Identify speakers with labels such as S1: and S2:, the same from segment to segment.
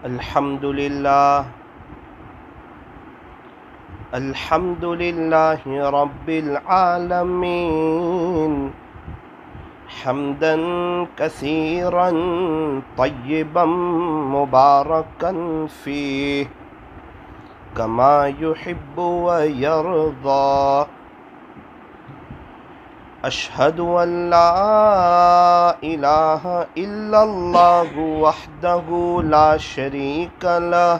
S1: الحمد لله رب العالمين حمدا كثيرا طيبا مباركا فيه كما يحب ويرضى. أشهد أن لا إله إلا الله وحده لا شريك له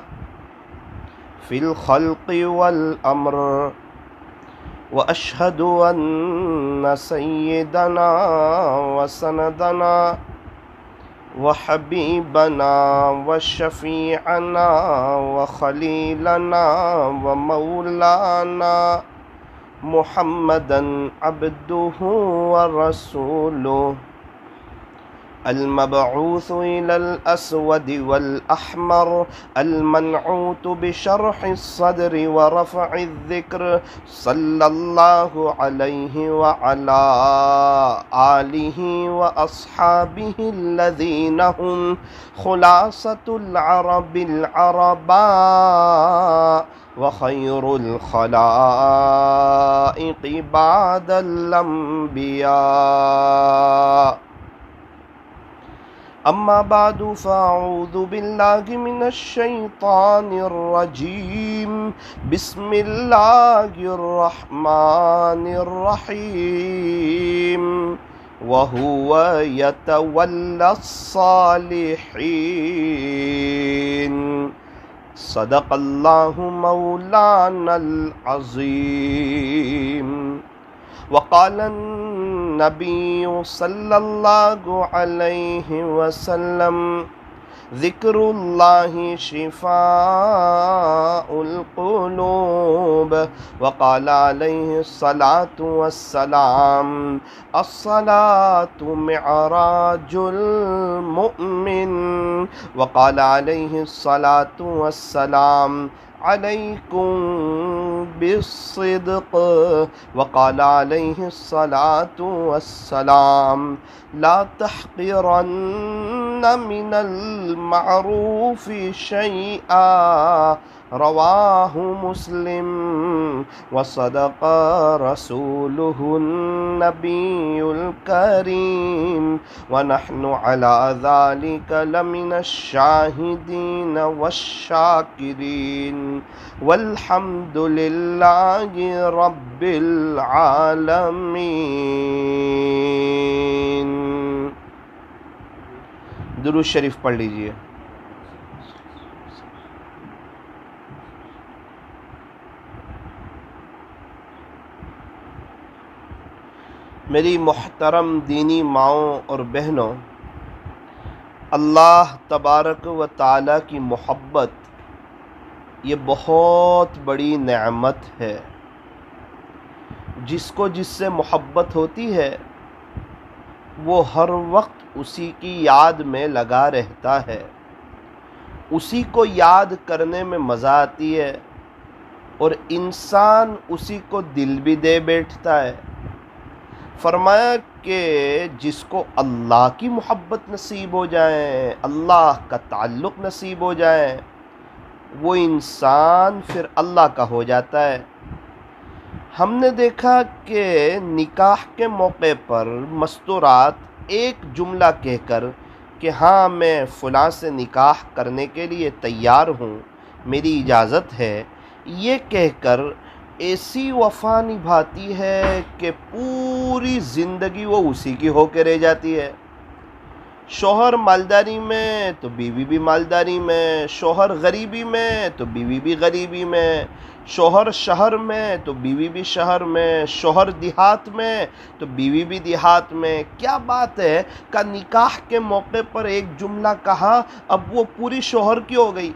S1: في الخلق والأمر، وأشهد أن سيدنا وسندنا وحبيبنا وشفيعنا وخليلنا ومولانا محمدا عبده ورسوله المبعوث إلى الأسود والأحمر المنعوت بشرح الصدر ورفع الذكر، صلى الله عليه وعلى آله وأصحابه الذين هم خلاصة العرب العرباء وخير الخلائق بعد الأنبياء. أما بعد فأعوذ بالله من الشيطان الرجيم. بسم الله الرحمن الرحيم. وهو يتولى الصالحين. صدق الله مولانا العظيم. وقال النبي صلى الله عليه وسلم: ذكر الله شفاء القلوب. وقال عليه الصلاة والسلام: الصلاة معراج المؤمن. وقال عليه الصلاة والسلام: عليكم بالصدق. وقال عليه الصلاة والسلام: لا تحقرن من المعروف شيئا. رواه مسلم. وصدق رسوله النبي الكريم، ونحن على ذلك لمن الشاهدين والشاكرين، والحمد لله رب العالمين. درود شریف پڑھ لیجئے. میری محترم دینی ماؤں اور بہنوں، اللہ تبارک و تعالیٰ کی محبت یہ بہت بڑی نعمت ہے. جس کو جس سے محبت ہوتی ہے وہ ہر وقت اسی کی یاد میں لگا رہتا ہے. اسی کو یاد کرنے میں مزہ آتی ہے اور انسان اسی کو دل بھی دے بیٹھتا ہے. فرمایا کہ جس کو اللہ کی محبت نصیب ہو جائے، اللہ کا تعلق نصیب ہو جائے، وہ انسان پھر اللہ کا ہو جاتا ہے. ہم نے دیکھا کہ نکاح کے موقع پر مستورات ایک جملہ کہہ کر کہ ہاں میں فلاں سے نکاح کرنے کے لیے تیار ہوں، میری اجازت ہے، یہ کہہ کر ایسی وفا نبھاتی ہے کہ پوری زندگی وہ اسی کی ہو کے رہ جاتی ہے. شوہر مالداری میں تو بیوی بھی مالداری میں، شوہر غریبی میں تو بیوی بھی غریبی میں، شوہر شہر میں تو بیوی بھی شہر میں، شوہر دیہات میں تو بیوی بھی دیہات میں. کیا بات ہے کہ نکاح کے موقع پر ایک جملہ کہا، اب وہ پوری شوہر کی ہو گئی.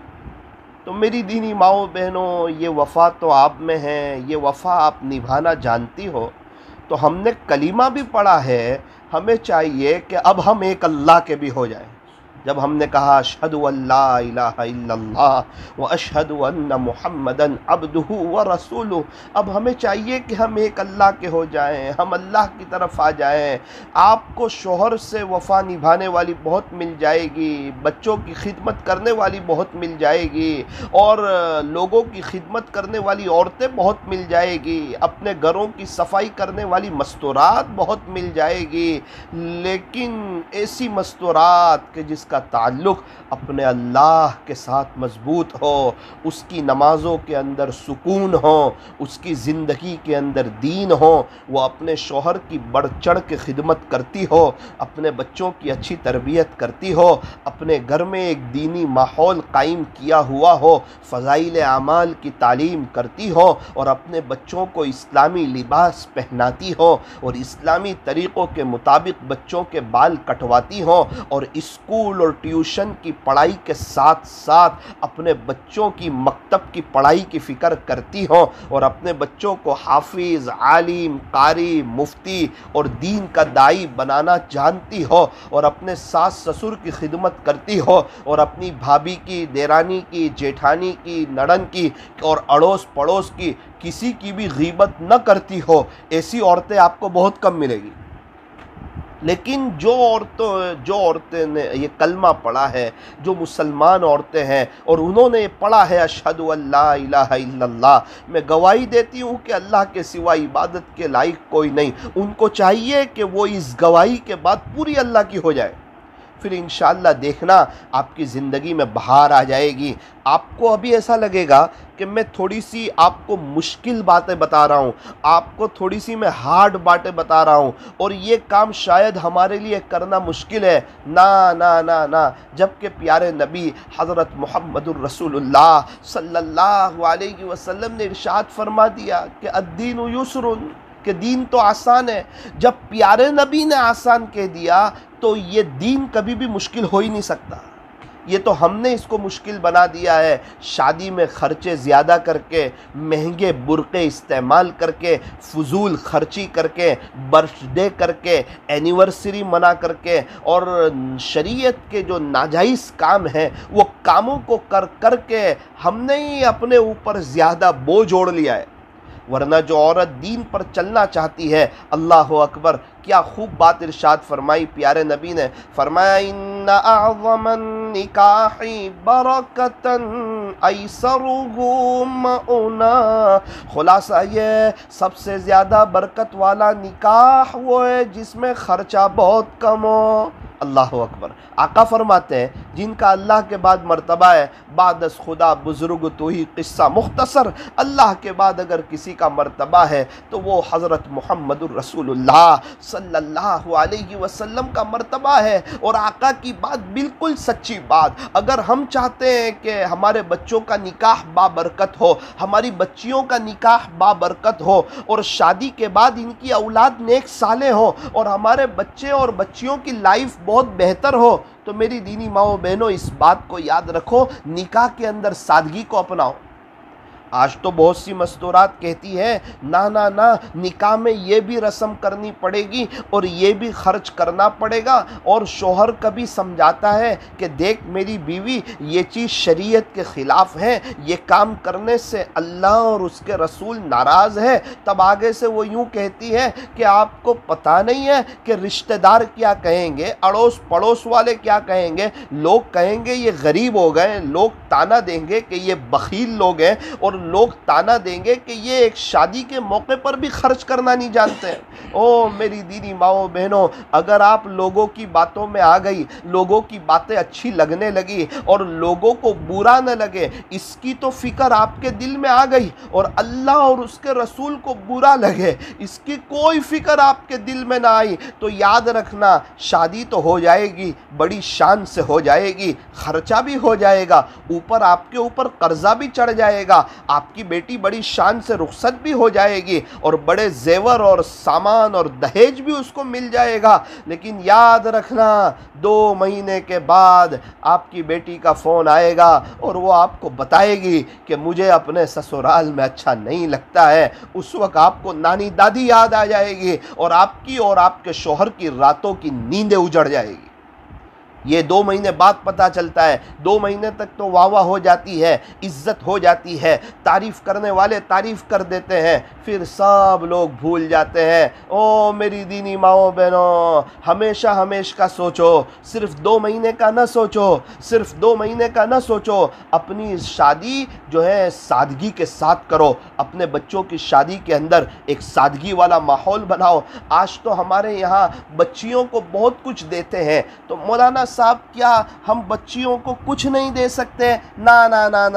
S1: تو میری دینی ماؤں بہنوں، یہ وفا تو آپ میں ہے، یہ وفا آپ نبھانا جانتی ہو. تو ہم نے کلمہ بھی پڑھا ہے، ہمیں چاہیے کہ اب ہم ایک اللہ کے بھی ہو جائیں. جب ہم نے کہا اشہدو ان لا الہ الا اللہ و اشہدو ان محمدن عبدہ و رسولہ، اب ہمیں چاہیے کہ ہم ایک اللہ کے ہو جائیں، ہم اللہ کی طرف آ جائیں۔ آپ کو شوہر سے وفا نبھانے والی بہت مل جائے گی، بچوں کی خدمت کرنے والی بہت مل جائے گی، اور لوگوں کی خدمت کرنے والی عورتیں بہت مل جائے گی، اپنے گھروں کی صفائی کرنے والی مستورات بہت مل جائے گی، لیکن ایسی مستورات کہ جس کا تعلق اپنے اللہ کے ساتھ مضبوط ہو، اس کی نمازوں کے اندر سکون ہو، اس کی زندگی کے اندر دین ہو، وہ اپنے شوہر کی بڑھ چڑھ کے خدمت کرتی ہو، اپنے بچوں کی اچھی تربیت کرتی ہو، اپنے گھر میں ایک دینی ماحول قائم کیا ہوا ہو، فضائل اعمال کی تعلیم کرتی ہو، اور اپنے بچوں کو اسلامی لباس پہناتی ہو، اور اسلامی طریقوں کے مطابق بچوں کے بال کٹواتی ہو، اور اسکول اور ٹیوشن کی پڑھائی کے ساتھ ساتھ اپنے بچوں کی مکتب کی پڑھائی کی فکر کرتی ہو، اور اپنے بچوں کو حافظ، عالم، قاری، مفتی اور دین کا داعی بنانا جانتی ہو، اور اپنے ساس سسر کی خدمت کرتی ہو، اور اپنی بھابھی کی، دیرانی کی، جیٹھانی کی، نڑن کی اور اڑوس پڑوس کی کسی کی بھی غیبت نہ کرتی ہو، ایسی عورتیں آپ کو بہت کم ملے گی۔ لیکن جو عورتیں نے یہ کلمہ پڑھا ہے، جو مسلمان عورتیں ہیں اور انہوں نے پڑھا ہے اشہد ان لا الہ الا اللہ، میں گواہی دیتی ہوں کہ اللہ کے سوا عبادت کے لائق کوئی نہیں، ان کو چاہیے کہ وہ اس گواہی کے بعد پوری اللہ کی ہو جائے، پھر انشاءاللہ دیکھنا آپ کی زندگی میں بہار آ جائے گی۔ آپ کو ابھی ایسا لگے گا کہ میں تھوڑی سی آپ کو مشکل باتیں بتا رہا ہوں، آپ کو تھوڑی سی میں ہارڈ باتیں بتا رہا ہوں، اور یہ کام شاید ہمارے لیے کرنا مشکل ہے۔ نہ نہ نہ نہ، جبکہ پیارے نبی حضرت محمد الرسول اللہ صلی اللہ علیہ وسلم نے ارشاد فرما دیا کہ الدین یسر، کہ دین تو آسان ہے۔ جب پیارے نبی نے آسان کہہ دیا تو یہ دین کبھی بھی مشکل ہو ہی نہیں سکتا، یہ تو ہم نے اس کو مشکل بنا دیا ہے، شادی میں خرچے زیادہ کر کے، مہنگے برقعے استعمال کر کے، فضول خرچی کر کے، برتھ ڈے کر کے، اینیورسری منا کر کے، اور شریعت کے جو ناجائز کام ہیں وہ کاموں کو کر کر کے ہم نے ہی اپنے اوپر زیادہ بوجھ اوڑھ لیا ہے۔ ورنہ جو عورت دین پر چلنا چاہتی ہے، اللہ اکبر، کیا خوب بات ارشاد فرمائی پیارے نبی نے، فرمایا ان اعظم النکاح برکتا ایسرہ مؤنا، خلاصہ یہ سب سے زیادہ برکت والا نکاح وہ ہے جس میں خرچہ بہت کم ہو۔ اللہ اکبر، آقا فرماتے ہیں جن کا اللہ کے بعد مرتبہ ہے، بعد از خدا بزرگ تو ہی قصہ مختصر، اللہ کے بعد اگر کسی کا مرتبہ ہے تو وہ حضرت محمد الرسول اللہ صلی اللہ علیہ وسلم کا مرتبہ ہے۔ اور آقا کی بات بالکل سچی بات، اگر ہم چاہتے ہیں کہ ہمارے بچوں کا نکاح بابرکت ہو، ہماری بچیوں کا نکاح بابرکت ہو، اور شادی کے بعد ان کی اولاد نیک صالح ہو، اور ہمارے بچے اور بچیوں کی لائف بہت بہتر ہو، تو میری دینی ماؤں بہنوں اس بات کو یاد رکھو، نکاح کے اندر سادگی کو اپناؤ۔ آج تو بہت سی مستورات کہتی ہے نہ نہ نہ، نکاح میں یہ بھی رسم کرنی پڑے گی اور یہ بھی خرچ کرنا پڑے گا، اور شوہر کبھی سمجھاتا ہے کہ دیکھ میری بیوی یہ چیز شریعت کے خلاف ہے، یہ کام کرنے سے اللہ اور اس کے رسول ناراض ہے، تب آگے سے وہ یوں کہتی ہے کہ آپ کو پتہ نہیں ہے کہ رشتہ دار کیا کہیں گے، اڑوس پڑوس والے کیا کہیں گے، لوگ کہیں گے یہ غریب ہو گئے، لوگ تانا دیں گے کہ یہ بخیل لوگ ہیں، اور لوگ تانا دیں گے کہ یہ ایک شادی کے موقع پر بھی خرچ کرنا نہیں جانتے ہیں۔ او میری دینی ماؤں بہنوں، اگر آپ لوگوں کی باتوں میں آ گئی، لوگوں کی باتیں اچھی لگنے لگی اور لوگوں کو برا نہ لگے، اس کی تو فکر آپ کے دل میں آ گئی، اور اللہ اور اس کے رسول کو برا لگے اس کی کوئی فکر آپ کے دل میں نہ آئی، تو یاد رکھنا شادی تو ہو جائے گی، بڑی شان سے ہو جائے گی، خرچہ بھی ہو جائے گا، اوپر آپ کے اوپر قرضہ بھی چڑھ جائے گا، آپ کی بیٹی بڑی شان سے رخصت بھی ہو جائے گی، اور بڑے زیور اور سامان اور دہیج بھی اس کو مل جائے گا، لیکن یاد رکھنا 2 مہینے کے بعد آپ کی بیٹی کا فون آئے گا اور وہ آپ کو بتائے گی کہ مجھے اپنے سسرال میں اچھا نہیں لگتا ہے۔ اس وقت آپ کو نانی دادی یاد آ جائے گی، اور آپ کی اور آپ کے شوہر کی راتوں کی نیندیں اجڑ جائے گی۔ یہ 2 مہینے بعد پتہ چلتا ہے، 2 مہینے تک تو واہ واہ ہو جاتی ہے، عزت ہو جاتی ہے، تعریف کرنے والے تعریف کر دیتے ہیں، پھر سب لوگ بھول جاتے ہیں۔ او میری دینی ماؤں بہنوں، ہمیشہ کا سوچو، صرف 2 مہینے کا نہ سوچو، صرف 2 مہینے کا نہ سوچو، اپنی شادی جو ہے سادگی کے ساتھ کرو، اپنے بچوں کی شادی کے اندر ایک سادگی والا ماحول بناؤ۔ آج تو ہمارے یہاں بچیوں کو بہت کچھ دیتے ہیں، تو مولانا صاحب کیا ہم بچیوں کو کچھ نہیں دے سکتے؟ نہ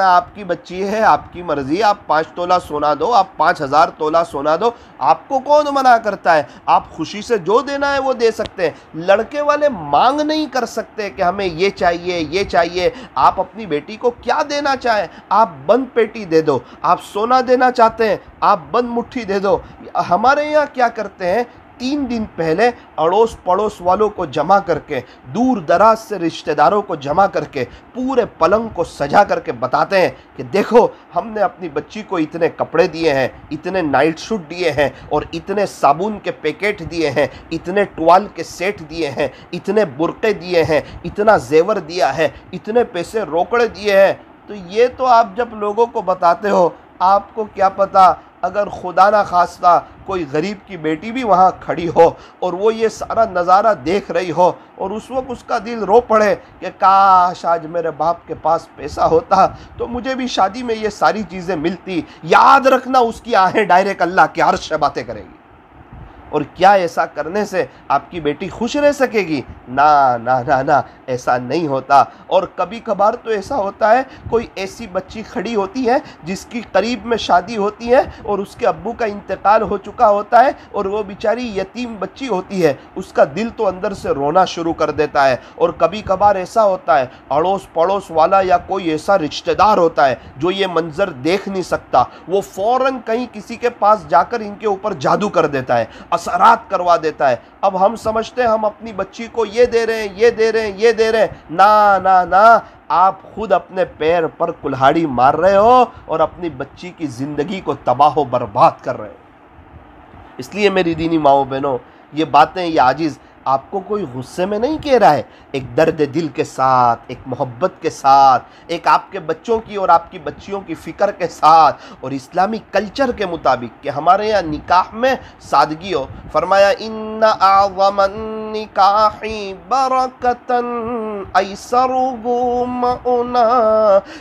S1: آپ کی بچی ہے، آپ کی مرضی، آپ 5 تولہ سونا دو، آپ 5000 تولہ سونا دو، آپ کو کون منع کرتا ہے؟ آپ خوشی سے جو دینا ہے وہ دے سکتے ہیں۔ لڑکے والے مانگ نہیں کر سکتے کہ ہمیں یہ چاہیے یہ چاہیے۔ آپ اپنی بیٹی کو کیا دینا چاہیں، آپ بند پیٹی دے دو، آپ سونا دینا چاہتے ہیں آپ بند مٹھی دے دو۔ ہمارے یہاں کیا کرتے ہیں، 3 دن پہلے اڑوس پڑوس والوں کو جمع کر کے، دور دراز سے رشتہ داروں کو جمع کر کے، پورے پلنگ کو سجا کر کے بتاتے ہیں کہ دیکھو ہم نے اپنی بچی کو اتنے کپڑے دیے ہیں، اتنے نائٹ سوٹ دیے ہیں، اور اتنے صابن کے پیکٹ دیے ہیں، اتنے ٹوال کے سیٹ دیے ہیں، اتنے برقعے دیے ہیں، اتنا زیور دیا ہے، اتنے پیسے روکڑے دیے ہیں۔ تو یہ تو آپ جب لوگوں کو بتاتے ہو، آپ کو کیا پتا اگر خدا نہ خواستہ کوئی غریب کی بیٹی بھی وہاں کھڑی ہو اور وہ یہ سارا نظارہ دیکھ رہی ہو، اور اس وقت اس کا دل رو پڑے کہ کاش آج میرے باپ کے پاس پیسہ ہوتا تو مجھے بھی شادی میں یہ ساری چیزیں ملتی، یاد رکھنا اس کی آہیں ڈائریکٹ اللہ کے عرش سے باتیں کرے گی۔ اور کیا ایسا کرنے سے آپ کی بیٹی خوش رہ سکے گی؟ نہ، ایسا نہیں ہوتا۔ اور کبھی کبھار تو ایسا ہوتا ہے، کوئی ایسی بچی کھڑی ہوتی ہے جس کی قریب میں شادی ہوتی ہے اور اس کے ابو کا انتقال ہو چکا ہوتا ہے، اور وہ بیچاری یتیم بچی ہوتی ہے، اس کا دل تو اندر سے رونا شروع کر دیتا ہے۔ اور کبھی کبھار ایسا ہوتا ہے، اڑوس پڑوس والا یا کوئی ایسا رشتہ دار ہوتا ہے جو یہ منظر دیکھ نہیں سکتا، وہ فوراً کہیں کسی کے پاس جا کر ان کے اوپر جادو کر دیتا ہے، اثرات کروا دیتا ہے۔ اب ہم سمجھتے ہیں ہم اپنی بچی کو یہ دے رہے ہیں، یہ دے رہے ہیں، یہ دے رہے ہیں۔ نہ، آپ خود اپنے پیر پر کلہاڑی مار رہے ہو اور اپنی بچی کی زندگی کو تباہ و برباد کر رہے ہو۔ اس لیے میری دینی ماؤں بہنوں، یہ باتیں، یہ عاجز آپ کو کوئی غصے میں نہیں کہہ رہا ہے، ایک درد دل کے ساتھ، ایک محبت کے ساتھ، ایک آپ کے بچوں کی اور آپ کی بچیوں کی فکر کے ساتھ، اور اسلامی کلچر کے مطابق کہ ہمارے یہاں نکاح میں سادگی ہو۔ فرمایا ان اعظم النکاح برکتاً ایسرہ مؤنا،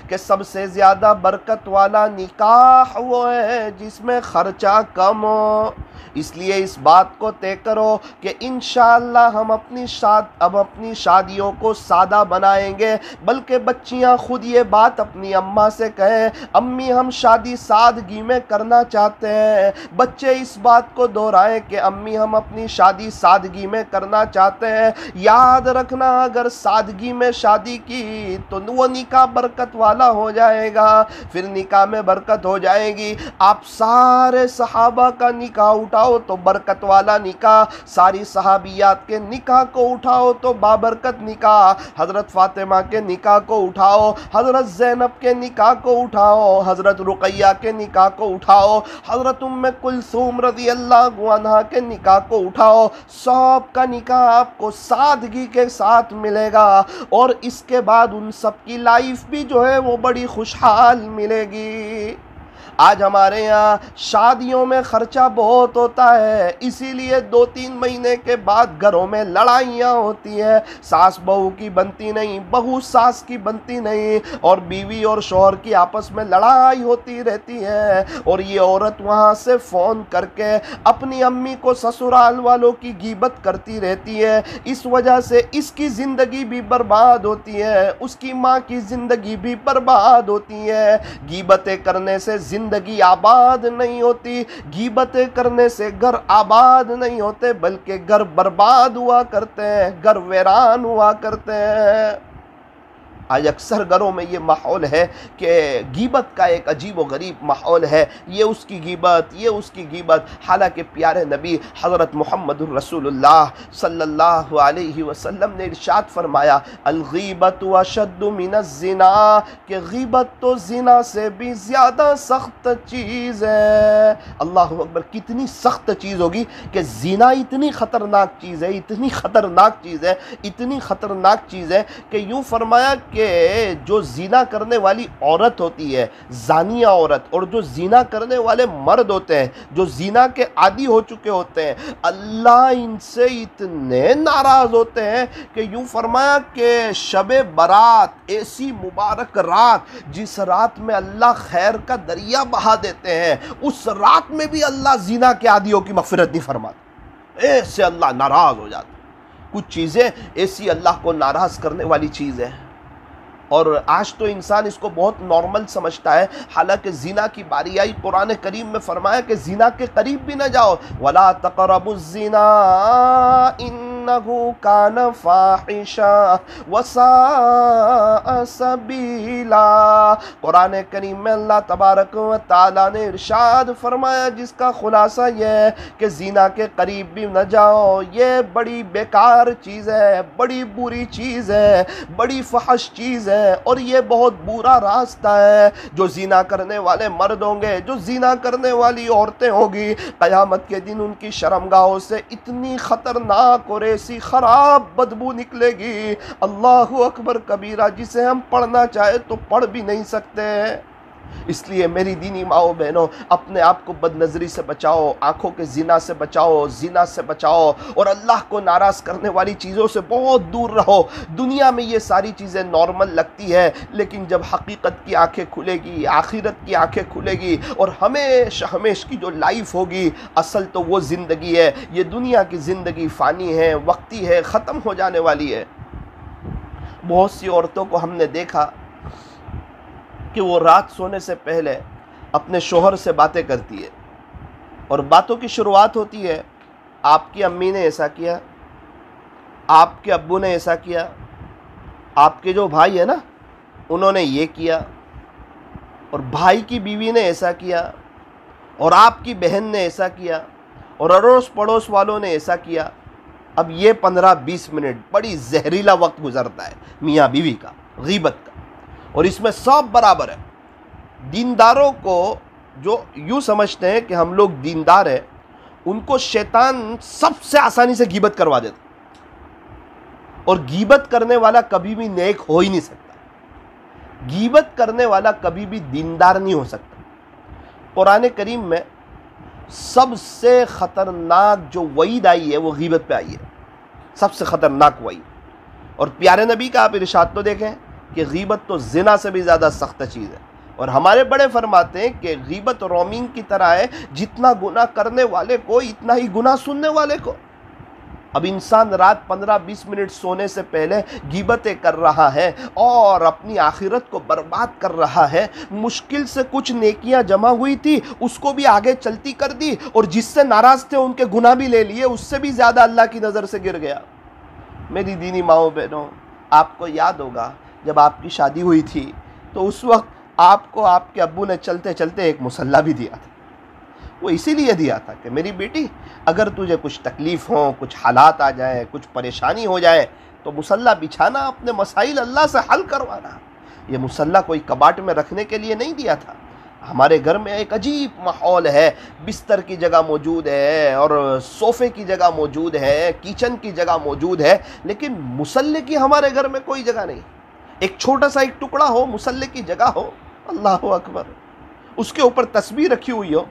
S1: کہ سب سے زیادہ برکت والا نکاح وہ ہے جس میں خرچہ کم ہو۔ اس لیے اس بات کو طے کرو کہ انشاءاللہ ہم اپنی شادیوں کو سادہ بنائیں گے، بلکہ بچیاں خود یہ بات اپنی اماں سے کہیں، امی ہم شادی سادگی میں کرنا چاہتے ہیں۔ بچے اس بات کو دہرائیں کہ امی ہم اپنی شادی سادگی میں کرنا چاہتے ہیں۔ یاد رکھنا اگر سادگی میں شادی کی تو وہ نکاح برکت والا ہو جائے گا، پھر نکاح میں برکت ہو جائے گی۔ آپ سارے صحابہ کا نکاح اٹھاؤ تو برکت والا نکاح، ساری صحابیات کے نکاح کو اٹھاؤ تو بابرکت نکاح، حضرت فاطمہ کے نکاح کو اٹھاؤ، حضرت زینب کے نکاح کو اٹھاؤ، حضرت رقیہ کے نکاح کو اٹھاؤ، حضرت ام کلثوم رضی اللہ عنہا کے نکاح کو اٹھاؤ، سب کا نکاح آپ کو سادگی کے ساتھ ملے گا، اور اس کے بعد ان سب کی لائف بھی جو ہے وہ بڑی خوشحال ملے گی۔ آج ہمارے یہاں شادیوں میں خرچہ بہت ہوتا ہے، اسی لیے 2-3 مہینے کے بعد گھروں میں لڑائیاں ہوتی ہیں، ساس بہو کی بنتی نہیں، بہو ساس کی بنتی نہیں، اور بیوی اور شوہر کی آپس میں لڑائی ہوتی رہتی ہے، اور یہ عورت وہاں سے فون کر کے اپنی امی کو سسرال والوں کی غیبت کرتی رہتی ہے، اس وجہ سے اس کی زندگی بھی برباد ہوتی ہے، اس کی ماں کی زندگی بھی برباد ہوتی ہے۔ غیبتیں کرنے سے زندگی آباد نہیں ہوتی، غیبتیں کرنے سے گھر آباد نہیں ہوتے، بلکہ گھر برباد ہوا کرتے ہیں، گھر ویران ہوا کرتے ہیں۔ آج اکثر گھروں میں یہ ماحول ہے کہ غیبت کا ایک عجیب و غریب ماحول ہے، یہ اس کی غیبت، یہ اس کی غیبت، حالانکہ پیارے نبی حضرت محمد الرسول اللہ صلی اللہ علیہ وسلم نے ارشاد فرمایا الغیبت اشد من الزنا، کہ غیبت تو زنا سے بھی زیادہ سخت چیز ہے۔ اللہ اکبر، کتنی سخت چیز ہوگی کہ زنا اتنی خطرناک چیز ہے، اتنی خطرناک چیز ہے، اتنی خطرناک چیز ہے کہ یوں فرمایا کہ جو زنا کرنے والی عورت ہوتی ہے، زانیہ عورت، اور جو زنا کرنے والے مرد ہوتے ہیں، جو زنا کے عادی ہو چکے ہوتے ہیں، اللہ ان سے اتنے ناراض ہوتے ہیں کہ یوں فرمایا کہ شب برات، ایسی مبارک رات جس رات میں اللہ خیر کا دریا بہا دیتے ہیں، اس رات میں بھی اللہ زنا کے عادیوں کی مغفرت نہیں فرماتا، ایسے اللہ ناراض ہو جاتا۔ کچھ چیزیں ایسی اللہ کو ناراض کرنے والی چیز ہے، اور آج تو انسان اس کو بہت نارمل سمجھتا ہے، حالانکہ زنا کی باری آئی، قرآن کریم میں فرمایا کہ زنا کے قریب بھی نہ جاؤ، وَلَا تَقْرَبُوا الزِّنَا إِنَّهُ كَانَ فَاحِشًا وَسَاءَ سَبِيلًا۔ قرآن کریم میں اللہ تبارک و تعالیٰ نے ارشاد فرمایا جس کا خلاصہ یہ ہے کہ زنا کے قریب بھی نہ جاؤ، یہ بڑی بیکار چیز ہے، بڑی بری چیز ہے، بڑی فحش چیز ہے، اور یہ بہت برا راستہ ہے۔ جو زنا کرنے والے مرد ہوں گے، جو زنا کرنے والی عورتیں ہوں گی، قیامت کے دن ان کی شرمگاہوں سے اتنی خطرناک اور ایسی خراب بدبو نکلے گی، اللہ اکبر کبیرہ، جسے ہم پڑھنا چاہے تو پڑھ بھی نہیں سکتے۔ اس لیے میری دینی ماؤں بہنوں، اپنے آپ کو بد نظری سے بچاؤ، آنکھوں کے زنا سے بچاؤ، زنا سے بچاؤ، اور اللہ کو ناراض کرنے والی چیزوں سے بہت دور رہو۔ دنیا میں یہ ساری چیزیں نارمل لگتی ہے، لیکن جب حقیقت کی آنکھیں کھلے گی، آخرت کی آنکھیں کھلے گی، اور ہمیشہ ہمیشہ کی جو لائف ہوگی، اصل تو وہ زندگی ہے۔ یہ دنیا کی زندگی فانی ہے، وقتی ہے، ختم ہو جانے والی ہے۔ بہت سی عورتوں کو ہم نے دیکھا کہ وہ رات سونے سے پہلے اپنے شوہر سے باتیں کرتی ہے، اور باتوں کی شروعات ہوتی ہے، آپ کی امی نے ایسا کیا، آپ کے ابو نے ایسا کیا، آپ کے جو بھائی ہیں نا انہوں نے یہ کیا، اور بھائی کی بیوی نے ایسا کیا، اور آپ کی بہن نے ایسا کیا، اور اڑوس پڑوس والوں نے ایسا کیا۔ اب یہ 15-20 منٹ بڑی زہریلا وقت گزرتا ہے میاں بیوی کا، غیبت کا، اور اس میں سب برابر ہے۔ دینداروں کو جو یوں سمجھتے ہیں کہ ہم لوگ دیندار ہیں، ان کو شیطان سب سے آسانی سے غیبت کروا دیتا، اور غیبت کرنے والا کبھی بھی نیک ہو ہی نہیں سکتا، غیبت کرنے والا کبھی بھی دیندار نہیں ہو سکتا۔ قرآن کریم میں سب سے خطرناک جو وعید آئی ہے وہ غیبت پہ آئی ہے، سب سے خطرناک وعید۔ اور پیارے نبی کا آپ ارشاد تو دیکھیں کہ غیبت تو زنا سے بھی زیادہ سخت چیز ہے، اور ہمارے بڑے فرماتے ہیں کہ غیبت رومنگ کی طرح ہے، جتنا گناہ کرنے والے کو اتنا ہی گناہ سننے والے کو۔ اب انسان رات 15-20 منٹ سونے سے پہلے غیبتیں کر رہا ہے اور اپنی آخرت کو برباد کر رہا ہے۔ مشکل سے کچھ نیکیاں جمع ہوئی تھی، اس کو بھی آگے چلتی کر دی، اور جس سے ناراض تھے ان کے گناہ بھی لے لیے، اس سے بھی زیادہ اللہ کی نظر سے گر گیا۔ میری دینی ماؤں بہنوں، آپ کو یاد ہوگا جب آپ کی شادی ہوئی تھی تو اس وقت آپ کو آپ کے ابو نے چلتے چلتے ایک مصلی بھی دیا تھا۔ وہ اسی لیے دیا تھا کہ میری بیٹی، اگر تجھے کچھ تکلیف ہو، کچھ حالات آ جائیں، کچھ پریشانی ہو جائے تو مصلی بچھانا، اپنے مسائل اللہ سے حل کروانا۔ یہ مصلی کوئی کباٹ میں رکھنے کے لیے نہیں دیا تھا۔ ہمارے گھر میں ایک عجیب ماحول ہے، بستر کی جگہ موجود ہے، اور صوفے کی جگہ موجود ہے، کچن کی جگہ موجود ہے، لیکن مصلی کی ہمارے گھر میں کوئی جگہ نہیں۔ ایک چھوٹا سا ایک ٹکڑا ہو، مصلی کی جگہ ہو، اللہ اکبر، اس کے اوپر تسبیح رکھی ہوئی ہو۔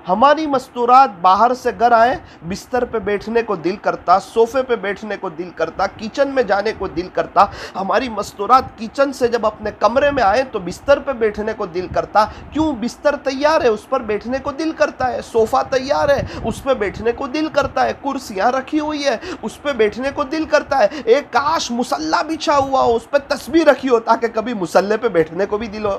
S1: ہماری مستورات باہر سے گھر آئیں، بستر پہ بیٹھنے کو دل کرتا، صوفے پہ بیٹھنے کو دل کرتا، کچن میں جانے کو دل کرتا۔ ہماری مستورات کچن سے جب اپنے کمرے میں آئیں تو بستر پہ بیٹھنے کو دل کرتا۔ کیوں؟ بستر تیار ہے، اس پر بیٹھنے کو دل کرتا ہے، صوفہ تیار ہے، اس پہ بیٹھنے کو دل کرتا ہے، کرسیاں رکھی ہوئی ہے، اس پہ بیٹھنے کو دل کرتا ہے۔ ایک کاش مصلی بچھا ہوا ہو، اس پہ تسبیح رکھی ہو، تاکہ کبھی مصلی پہ بیٹھنے کو بھی دل ہو۔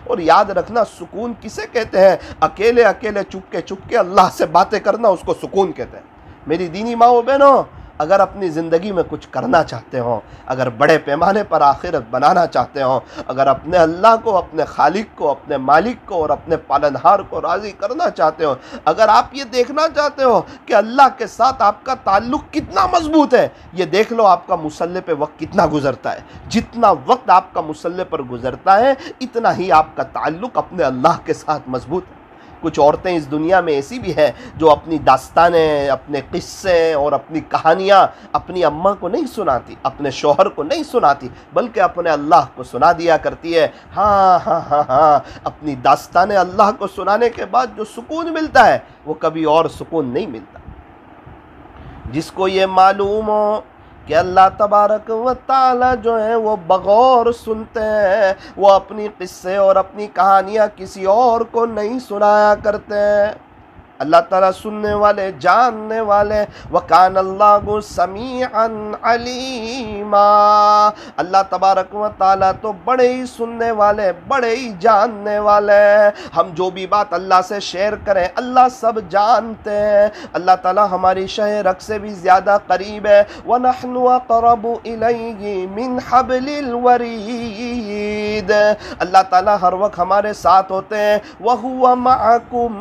S1: اور یاد رکھنا، سکون کسے کہتے ہیں؟ اکیلے اکیلے چپ کے اللہ سے باتیں کرنا، اس کو سکون کہتے ہیں۔ میری دینی ماں و بہنوں، اگر اپنی زندگی میں کچھ کرنا چاہتے ہو، اگر بڑے پیمانے پر آخرت بنانا چاہتے ہو، اگر اپنے اللہ کو، اپنے خالق کو، اپنے مالک کو اور اپنے پالنہار کو راضی کرنا چاہتے ہو، اگر آپ یہ دیکھنا چاہتے ہو کہ اللہ کے ساتھ آپ کا تعلق کتنا مضبوط ہے، یہ دیکھ لو آپ کا مصلی پہ وقت کتنا گزرتا ہے۔ جتنا وقت آپ کا مصلی پر گزرتا ہے اتنا ہی آپ کا تعلق اپنے اللہ کے ساتھ مضبوط ہے۔ کچھ عورتیں اس دنیا میں ایسی بھی ہیں جو اپنی داستانیں، اپنے قصے اور اپنی کہانیاں اپنی اماں کو نہیں سناتی، اپنے شوہر کو نہیں سناتی، بلکہ اپنے اللہ کو سنا دیا کرتی ہے۔ ہاں ہاں ہاں ہاں، اپنی داستانیں اللہ کو سنانے کے بعد جو سکون ملتا ہے وہ کبھی اور سکون نہیں ملتا۔ جس کو یہ معلوم ہو کہ اللہ تبارک و تعالی جو ہے وہ بغور سنتے ہیں، وہ اپنی قصے اور اپنی کہانیاں کسی اور کو نہیں سنایا کرتے ہیں۔ اللہ تعالیٰ سننے والے، جاننے والے، وَكَانَ اللَّهُ سَمِيعًا عَلِيمًا۔ اللہ تبارک و تعالیٰ تو بڑے ہی سننے والے، بڑے ہی جاننے والے۔ ہم جو بھی بات اللہ سے شیئر کریں اللہ سب جانتے ہیں۔ اللہ تعالیٰ ہماری شہ رگ سے بھی زیادہ قریب ہے۔ وَنَحْنُ أَقْرَبُ إِلَيْهِ مِنْ حَبْلِ الْوَرِيدِ۔ اللہ تعالیٰ ہر وقت ہمارے ساتھ ہوتے ہیں۔ وَهُوَ مَعَكُمْ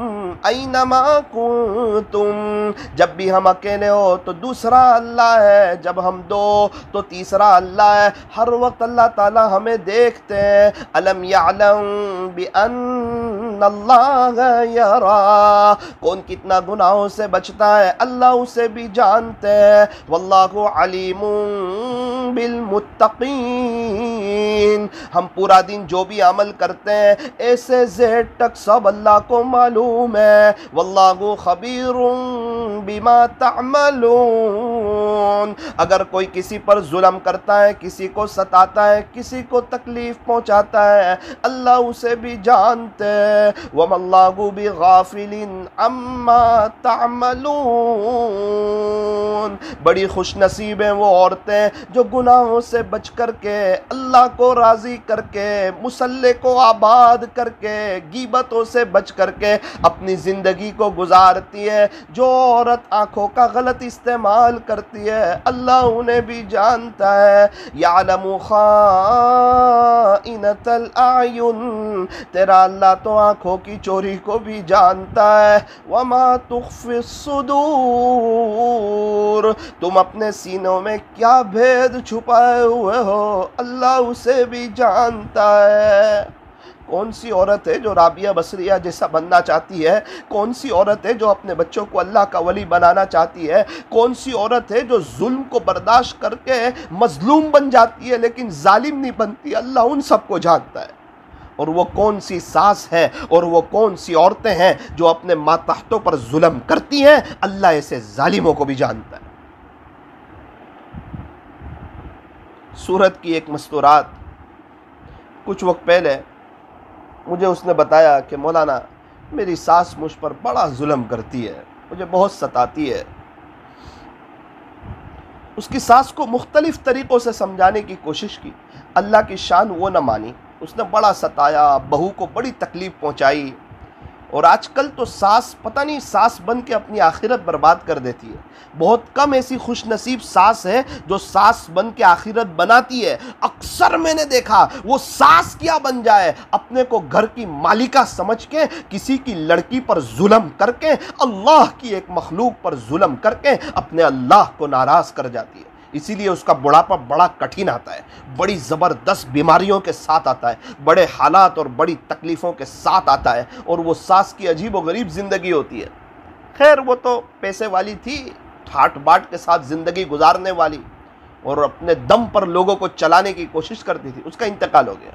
S1: أَيْنَمَا کنتم۔ جب بھی ہم اکیلے ہو تو دوسرا اللہ ہے، جب ہم دو تو تیسرا اللہ ہے۔ ہر وقت اللہ تعالی ہمیں دیکھتے ہیں۔ الم یعلم بان اللہ یرا، کون کتنا گناہوں سے بچتا ہے اللہ اسے بھی جانتے ہیں۔ واللہ علیم بالمتقین، ہم پورا دن جو بھی عمل کرتے ہیں اے سے زیڈ تک سب اللہ کو معلوم ہے۔ واللہ خبیر بما تعملون، اگر کوئی کسی پر ظلم کرتا ہے، کسی کو ستاتا ہے، کسی کو تکلیف پہنچاتا ہے اللہ اسے بھی جانتے ہیں۔ وما اللہ بغافل عما تعملون، بڑی خوش نصیب ہیں وہ عورتیں جو گناہوں سے بچ کر کے، اللہ کو راضی کر کے، مصلی کو آباد کر کے، غیبتوں سے بچ کر کے اپنی زندگی کو گزارتی ہے۔ جو عورت آنکھوں کا غلط استعمال کرتی ہے اللہ انہیں بھی جانتا ہے۔ یعلم خائنۃ الاعین، تیرا اللہ تو آنکھوں کی چوری کو بھی جانتا ہے۔ وما تخفی الصدور، تم اپنے سینوں میں کیا بھید چھپائے ہوئے ہو اللہ اسے بھی جانتا ہے۔ کون سی عورت ہے جو رابعہ بصریہ جیسا بننا چاہتی ہے؟ کون سی عورت ہے جو اپنے بچوں کو اللہ کا ولی بنانا چاہتی ہے؟ کون سی عورت ہے جو ظلم کو برداشت کر کے مظلوم بن جاتی ہے لیکن ظالم نہیں بنتی؟ اللہ ان سب کو جانتا ہے۔ اور وہ کون سی ساس ہے اور وہ کون سی عورتیں ہیں جو اپنے ماتحتوں پر ظلم کرتی ہیں اللہ ایسے ظالموں کو بھی جانتا ہے۔ سورت کی ایک مستورات، کچھ وقت پہلے مجھے اس نے بتایا کہ مولانا میری ساس مجھ پر بڑا ظلم کرتی ہے، مجھے بہت ستاتی ہے۔ اس کی ساس کو مختلف طریقوں سے سمجھانے کی کوشش کی، اللہ کی شان وہ نہ مانی، اس نے بڑا ستایا، بہو کو بڑی تکلیف پہنچائی۔ اور آج کل تو ساس پتہ نہیں ساس بن کے اپنی آخرت برباد کر دیتی ہے۔ بہت کم ایسی خوش نصیب ساس ہے جو ساس بن کے آخرت بناتی ہے۔ اکثر میں نے دیکھا وہ ساس کیا بن جائے، اپنے کو گھر کی مالکہ سمجھ کے کسی کی لڑکی پر ظلم کر کے، اللہ کی ایک مخلوق پر ظلم کر کے اپنے اللہ کو ناراض کر جاتی ہے۔ اسی لیے اس کا بڑھاپا بڑا کٹھن آتا ہے، بڑی زبردست بیماریوں کے ساتھ آتا ہے، بڑے حالات اور بڑی تکلیفوں کے ساتھ آتا ہے، اور وہ ساس کی عجیب و غریب زندگی ہوتی ہے۔ خیر وہ تو پیسے والی تھی، ٹھاٹ باٹ کے ساتھ زندگی گزارنے والی، اور اپنے دم پر لوگوں کو چلانے کی کوشش کرتی تھی۔ اس کا انتقال ہو گیا،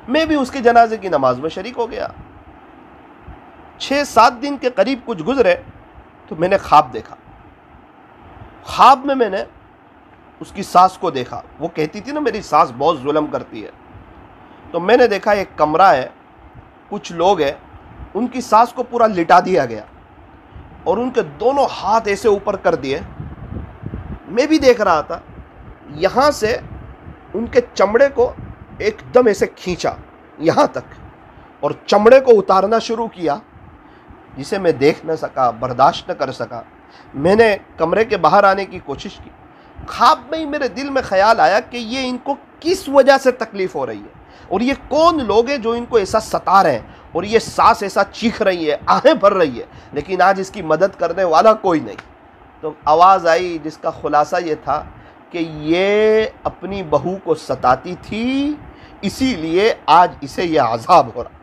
S1: میں بھی اس کے جنازے کی نماز میں شریک ہو گیا۔ 6-7 دن کے قریب کچھ گزرے تو میں نے خواب دیکھا۔ خواب میں نے اس کی ساس کو دیکھا، وہ کہتی تھی نا میری ساس بہت ظلم کرتی ہے، تو میں نے دیکھا ایک کمرہ ہے، کچھ لوگ ہیں، ان کی ساس کو پورا لٹا دیا گیا اور ان کے دونوں ہاتھ ایسے اوپر کر دیے۔ میں بھی دیکھ رہا تھا، یہاں سے ان کے چمڑے کو ایک دم ایسے کھینچا یہاں تک اور چمڑے کو اتارنا شروع کیا، جسے میں دیکھ نہ سکا، برداشت نہ کر سکا۔ میں نے کمرے کے باہر آنے کی کوشش کی، خواب میں ہی میرے دل میں خیال آیا کہ یہ ان کو کس وجہ سے تکلیف ہو رہی ہے، اور یہ کون لوگ ہیں جو ان کو ایسا ستا رہے ہیں، اور یہ سانس ایسا چیخ رہی ہے، آہیں بھر رہی ہے، لیکن آج اس کی مدد کرنے والا کوئی نہیں۔ تو آواز آئی جس کا خلاصہ یہ تھا کہ یہ اپنی بہو کو ستاتی تھی، اسی لیے آج اسے یہ عذاب ہو رہا۔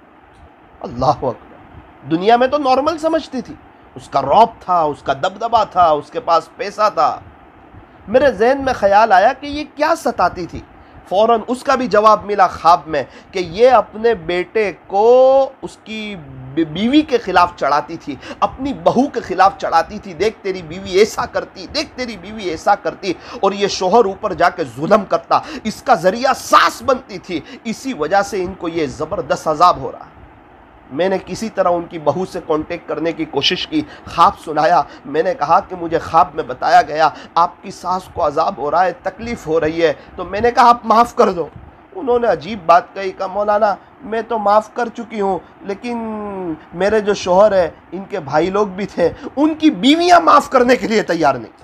S1: اللہ اکبر۔ دنیا میں تو نارمل سمجھتی تھی، اس کا رعب تھا، اس کا دبدبا تھا، اس کے پاس پیسہ تھا۔ میرے ذہن میں خیال آیا کہ یہ کیا ستاتی تھی، فوراً اس کا بھی جواب ملا خواب میں کہ یہ اپنے بیٹے کو اس کی بیوی کے خلاف چڑھاتی تھی، اپنی بہو کے خلاف چڑھاتی تھی، دیکھ تیری بیوی ایسا کرتی، دیکھ تیری بیوی ایسا کرتی، اور یہ شوہر اوپر جا کے ظلم کرتا، اس کا ذریعہ ساس بنتی تھی، اسی وجہ سے ان کو یہ زبردست عذاب ہو رہا۔ میں نے کسی طرح ان کی بہو سے کانٹیکٹ کرنے کی کوشش کی، خواب سنایا، میں نے کہا کہ مجھے خواب میں بتایا گیا آپ کی ساس کو عذاب ہو رہا ہے، تکلیف ہو رہی ہے، تو میں نے کہا آپ معاف کر دو۔ انہوں نے عجیب بات کہی کہ مولانا میں تو معاف کر چکی ہوں، لیکن میرے جو شوہر ہے ان کے بھائی لوگ بھی تھے، ان کی بیویاں معاف کرنے کے لیے تیار نہیں۔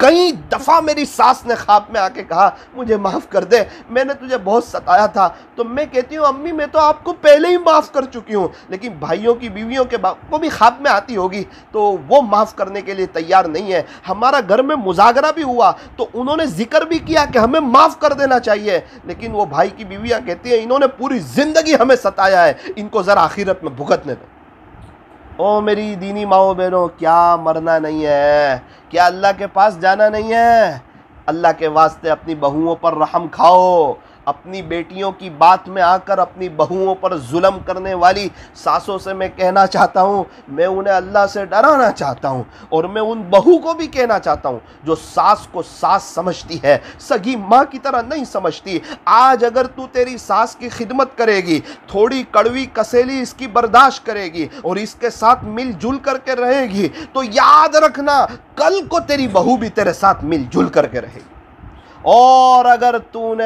S1: کئی دفعہ میری ساس نے خواب میں آ کے کہا مجھے معاف کر دے، میں نے تجھے بہت ستایا تھا، تو میں کہتی ہوں امی میں تو آپ کو پہلے ہی معاف کر چکی ہوں، لیکن بھائیوں کی بیویوں کے کو بھی خواب میں آتی ہوگی تو وہ معاف کرنے کے لیے تیار نہیں ہے۔ ہمارا گھر میں مذاکرہ بھی ہوا تو انہوں نے ذکر بھی کیا کہ ہمیں معاف کر دینا چاہیے، لیکن وہ بھائی کی بیویاں کہتی ہیں انہوں نے پوری زندگی ہمیں ستایا ہے، ان کو ذرا آخرت میں بھگتنے دو۔ او میری دینی ماؤں بہنوں، کیا مرنا نہیں ہے، کیا اللہ کے پاس جانا نہیں ہے؟ اللہ کے واسطے اپنی بہوؤں پر رحم کھاؤ۔ اپنی بیٹیوں کی بات میں آ کر اپنی بہوؤں پر ظلم کرنے والی ساسوں سے میں کہنا چاہتا ہوں، میں انہیں اللہ سے ڈرانا چاہتا ہوں، اور میں ان بہو کو بھی کہنا چاہتا ہوں جو ساس کو ساس سمجھتی ہے، سگی ماں کی طرح نہیں سمجھتی۔ آج اگر تو تیری ساس کی خدمت کرے گی، تھوڑی کڑوی کسیلی اس کی برداشت کرے گی اور اس کے ساتھ مل جل کر کے رہے گی، تو یاد رکھنا کل کو تیری بہو بھی تیرے ساتھ مل جل کر کے رہے گی۔ اور اگر تو نے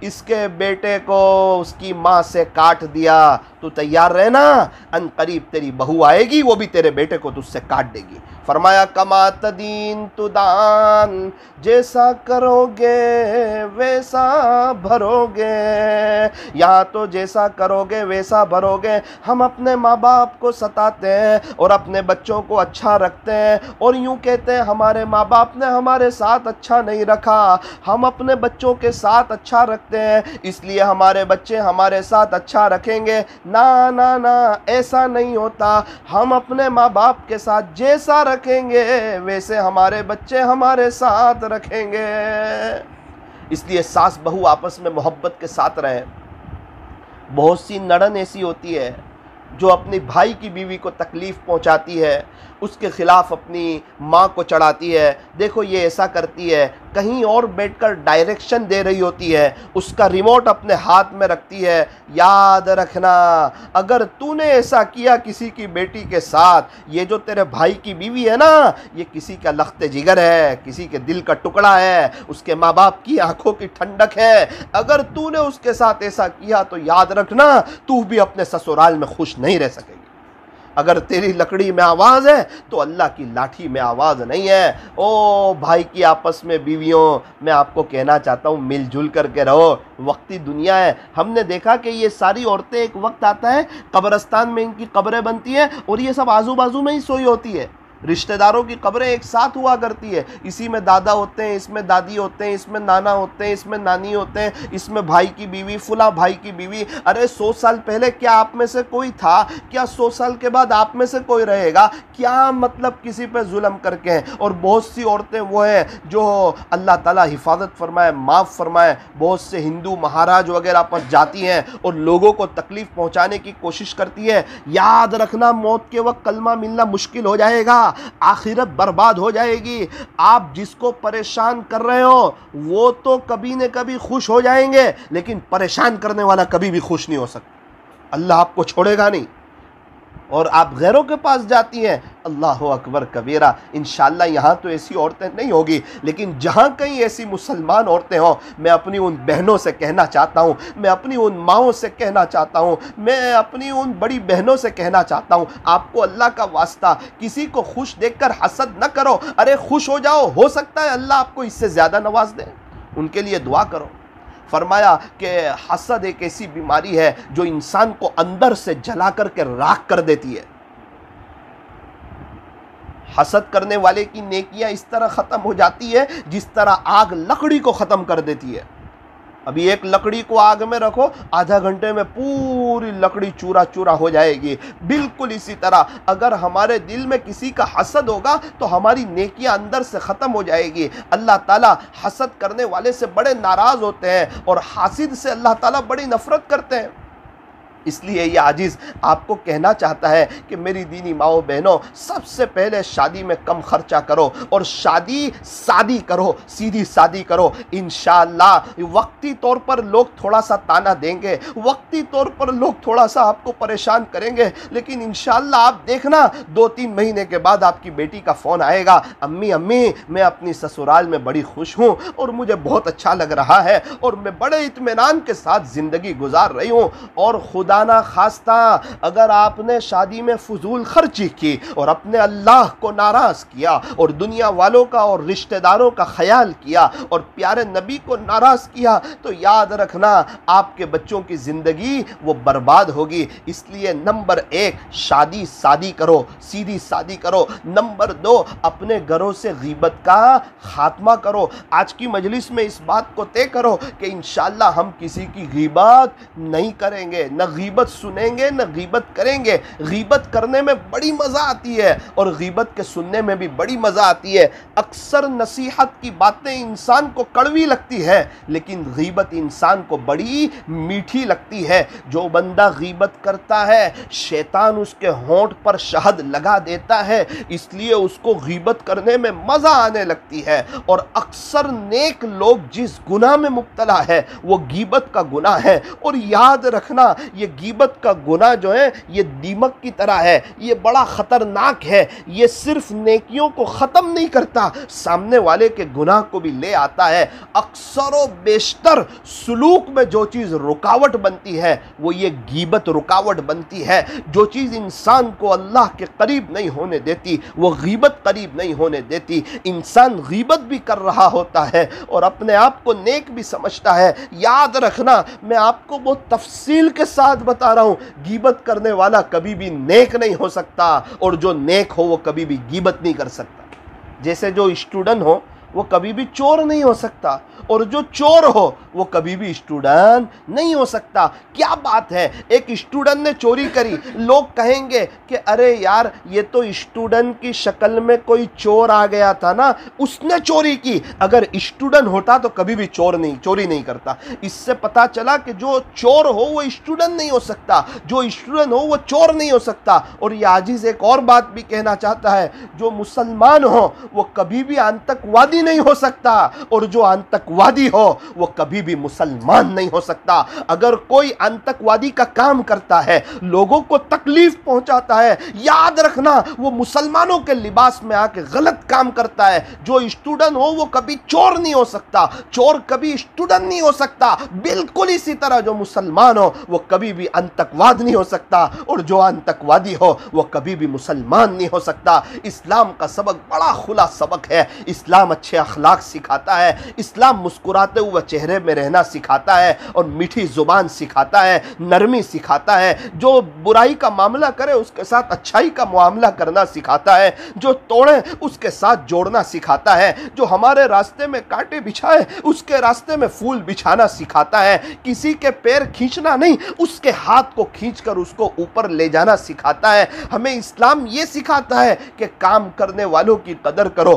S1: اس کے بیٹے کو اس کی ماں سے کاٹ دیا تو تیار رہنا، ان قریب تیری بہو آئے گی، وہ بھی تیرے بیٹے کو تجھ سے کاٹ دے گی۔ فرمایا کما تدین تدان، جیسا کرو گے ویسا بھرو گے، یہاں تو جیسا کرو گے ویسا بھرو گے۔ ہم اپنے ماں باپ کو ستاتے ہیں اور اپنے بچوں کو اچھا رکھتے ہیں، اور یوں کہتے ہیں ہمارے ماں باپ نے ہمارے ساتھ اچھا نہیں رکھا، ہم اپنے بچوں کے ساتھ اچھا رکھتے ہیں اس لیے ہمارے بچے ہمارے ساتھ اچھا رکھیں گے۔ نا نا نا، ایسا نہیں ہوتا۔ ہم اپنے ماں باپ کے ساتھ جیسا رکھیں گے ویسے ہمارے بچے ہمارے ساتھ رکھیں گے۔ اس لیے ساس بہو آپس میں محبت کے ساتھ رہیں۔ بہت سی نڑن ایسی ہوتی ہے جو اپنی بھائی کی بیوی کو تکلیف پہنچاتی ہے، اس کے خلاف اپنی ماں کو چڑھاتی ہے، دیکھو یہ ایسا کرتی ہے، کہیں اور بیٹھ کر ڈائریکشن دے رہی ہوتی ہے، اس کا ریموٹ اپنے ہاتھ میں رکھتی ہے۔ یاد رکھنا اگر تو نے ایسا کیا کسی کی بیٹی کے ساتھ، یہ جو تیرے بھائی کی بیوی ہے نا، یہ کسی کا لخت جگر ہے، کسی کے دل کا ٹکڑا ہے، اس کے ماں باپ کی آنکھوں کی ٹھنڈک ہے۔ اگر تو نے اس کے ساتھ ایسا کیا تو یاد رکھنا تو بھی اپنے سسرال میں خوش نہیں رہ سکے گی۔ اگر تیری لکڑی میں آواز ہے تو اللہ کی لاٹھی میں آواز نہیں ہے۔ او بھائی کی آپس میں بیویوں، میں آپ کو کہنا چاہتا ہوں مل جل کر کے رہو، وقتی دنیا ہے۔ ہم نے دیکھا کہ یہ ساری عورتیں ایک وقت آتا ہے قبرستان میں ان کی قبریں بنتی ہیں اور یہ سب آزو بازو میں ہی سوئی ہوتی ہے، رشتہ داروں کی قبریں ایک ساتھ ہوا کرتی ہے، اسی میں دادا ہوتے ہیں، اس میں دادی ہوتے ہیں، اس میں نانا ہوتے ہیں، اس میں نانی ہوتے ہیں، اس میں بھائی کی بیوی، فلاں بھائی کی بیوی۔ ارے 100 سال پہلے کیا آپ میں سے کوئی تھا؟ کیا 100 سال کے بعد آپ میں سے کوئی رہے گا؟ کیا مطلب کسی پہ ظلم کر کے ہیں؟ اور بہت سی عورتیں وہ ہیں جو اللہ تعالیٰ حفاظت فرمائے، معاف فرمائے، بہت سے ہندو مہاراج وغیرہ پر جاتی ہیں اور لوگوں کو تکلیف پہنچانے کی کوشش کرتی ہے۔ یاد رکھنا موت کے وقت کلمہ ملنا مشکل ہو جائے گا، آخرت برباد ہو جائے گی۔ آپ جس کو پریشان کر رہے ہو وہ تو کبھی نہ کبھی خوش ہو جائیں گے، لیکن پریشان کرنے والا کبھی بھی خوش نہیں ہو سکتا، اللہ آپ کو چھوڑے گا نہیں۔ اور آپ غیروں کے پاس جاتی ہیں، اللہ اکبر کبیرہ، انشاءاللہ یہاں تو ایسی عورتیں نہیں ہوگی، لیکن جہاں کہیں ایسی مسلمان عورتیں ہوں، میں اپنی ان بہنوں سے کہنا چاہتا ہوں، میں اپنی ان ماؤں سے کہنا چاہتا ہوں، میں اپنی ان بڑی بہنوں سے کہنا چاہتا ہوں، آپ کو اللہ کا واسطہ کسی کو خوش دیکھ کر حسد نہ کرو، ارے خوش ہو جاؤ، ہو سکتا ہے اللہ آپ کو اس سے زیادہ نواز دے، ان کے لیے دعا کرو۔ فرمایا کہ حسد ایک ایسی بیماری ہے جو انسان کو اندر سے جلا کر کے راکھ کر دیتی ہے۔ حسد کرنے والے کی نیکیاں اس طرح ختم ہو جاتی ہے جس طرح آگ لکڑی کو ختم کر دیتی ہے۔ ابھی ایک لکڑی کو آگ میں رکھو، آدھا گھنٹے میں پوری لکڑی چورا چورا ہو جائے گی۔ بالکل اسی طرح اگر ہمارے دل میں کسی کا حسد ہوگا تو ہماری نیکیاں اندر سے ختم ہو جائے گی۔ اللہ تعالیٰ حسد کرنے والے سے بڑے ناراض ہوتے ہیں اور حاسد سے اللہ تعالیٰ بڑی نفرت کرتے ہیں۔ اس لیے یہ عاجز آپ کو کہنا چاہتا ہے کہ میری دینی ماؤں بہنوں، سب سے پہلے شادی میں کم خرچہ کرو اور شادی کرو، سیدھی شادی کرو۔ انشاءاللہ وقتی طور پر لوگ تھوڑا سا تانا دیں گے، وقتی طور پر لوگ تھوڑا سا آپ کو پریشان کریں گے، لیکن انشاءاللہ آپ دیکھنا 2-3 مہینے کے بعد آپ کی بیٹی کا فون آئے گا، امی میں اپنی سسرال میں بڑی خوش ہوں اور مجھے بہت اچھا لگ رہا ہے اور میں بڑے اطمینان کے ساتھ زندگی گزار رہی ہوں۔ اور خدا نہ خواستہ اگر آپ نے شادی میں فضول خرچی کی اور اپنے اللہ کو ناراض کیا اور دنیا والوں کا اور رشتہ داروں کا خیال کیا اور پیارے نبی کو ناراض کیا تو یاد رکھنا آپ کے بچوں کی زندگی وہ برباد ہوگی۔ اس لیے نمبر 1 شادی کرو، سیدھی شادی کرو۔ نمبر 2 اپنے گھروں سے غیبت کا خاتمہ کرو۔ آج کی مجلس میں اس بات کو طے کرو کہ انشاءاللہ ہم کسی کی غیبت نہیں کریں گے، نہ غیبت سنیں گے نہ غیبت کریں گے۔ غیبت کرنے میں بڑی مزہ آتی ہے اور غیبت کے سننے میں بھی بڑی مزہ آتی ہے۔ اکثر نصیحت کی باتیں انسان کو کڑوی لگتی ہے لیکن غیبت انسان کو بڑی میٹھی لگتی ہے۔ جو بندہ غیبت کرتا ہے شیطان اس کے ہونٹ پر شہد لگا دیتا ہے، اس لیے اس کو غیبت کرنے میں مزہ آنے لگتی ہے۔ اور اکثر نیک لوگ جس گناہ میں مبتلا ہے وہ غیبت کا گناہ ہے۔ اور یاد رکھنا یہ غیبت کا گناہ جو ہے یہ دیمک کی طرح ہے، یہ بڑا خطرناک ہے۔ یہ صرف نیکیوں کو ختم نہیں کرتا، سامنے والے کے گناہ کو بھی لے آتا ہے۔ اکثر و بیشتر سلوک میں جو چیز رکاوٹ بنتی ہے وہ یہ غیبت رکاوٹ بنتی ہے۔ جو چیز انسان کو اللہ کے قریب نہیں ہونے دیتی وہ غیبت قریب نہیں ہونے دیتی۔ انسان غیبت بھی کر رہا ہوتا ہے اور اپنے آپ کو نیک بھی سمجھتا ہے۔ یاد رکھنا میں آپ کو بہت تفصیل کے ساتھ بتا رہا ہوں، غیبت کرنے والا کبھی بھی نیک نہیں ہو سکتا اور جو نیک ہو وہ کبھی بھی غیبت نہیں کر سکتا۔ جیسے جو اسٹوڈنٹ ہو وہ کبھی بھی چور نہیں ہو سکتا اور جو چور ہو وہ کبھی بھی اسٹوڈنٹ نہیں ہو سکتا۔ کیا بات ہے، ایک اسٹوڈنٹ نے چوری کری، لوگ کہیں گے کہ ارے یار یہ تو اسٹوڈنٹ کی شکل میں کوئی چور آ گیا تھا نا، اس نے چوری کی۔ اگر اسٹوڈنٹ ہوتا تو کبھی بھی چوری نہیں کرتا۔ اس سے پتا چلا کہ جو چور ہو وہ اسٹوڈنٹ نہیں ہو سکتا، جو اسٹوڈنٹ ہو وہ چور نہیں ہو سکتا۔ اور یہ عاجز ایک اور بات بھی کہنا چاہتا ہے، جو مسلمان ہو وہ کبھی بھی آتنکوادی نہیں ہو سکتا اور جو آتنکوادی ہو وہ کبھی بھی مسلمان نہیں ہو سکتا۔ اگر کوئی آتنکوادی کا کام کرتا ہے، لوگوں کو تکلیف پہنچاتا ہے، یاد رکھنا وہ مسلمانوں کے لباس میں آ کے غلط کام کرتا ہے۔ جو اسٹوڈنٹ ہو وہ کبھی چور نہیں ہو سکتا، چور کبھی اسٹوڈنٹ نہیں ہو سکتا۔ بالکل اسی طرح جو مسلمان ہو وہ کبھی بھی آتنکواد نہیں ہو سکتا اور جو آتنکوادی ہو وہ کبھی بھی مسلمان نہیں ہو سکتا۔ اسلام کا سبق بڑا کھلا سبق ہے۔ اسلام اچھے اخلاق سکھاتا ہے، اسلام مسکراتے ہوئے چہرے میں رہنا سکھاتا ہے اور میٹھی زبان سکھاتا ہے، نرمی سکھاتا ہے۔ جو برائی کا معاملہ کرے اس کے ساتھ اچھائی کا معاملہ کرنا سکھاتا ہے، جو توڑے اس کے ساتھ جوڑنا سکھاتا ہے، جو ہمارے راستے میں کانٹے بچھائے اس کے راستے میں پھول بچھانا سکھاتا ہے۔ کسی کے پیر کھینچنا نہیں، اس کے ہاتھ کو کھینچ کر اس کو اوپر لے جانا سکھاتا ہے۔ ہمیں اسلام یہ سکھاتا ہے کہ کام کرنے والوں کی قدر کرو،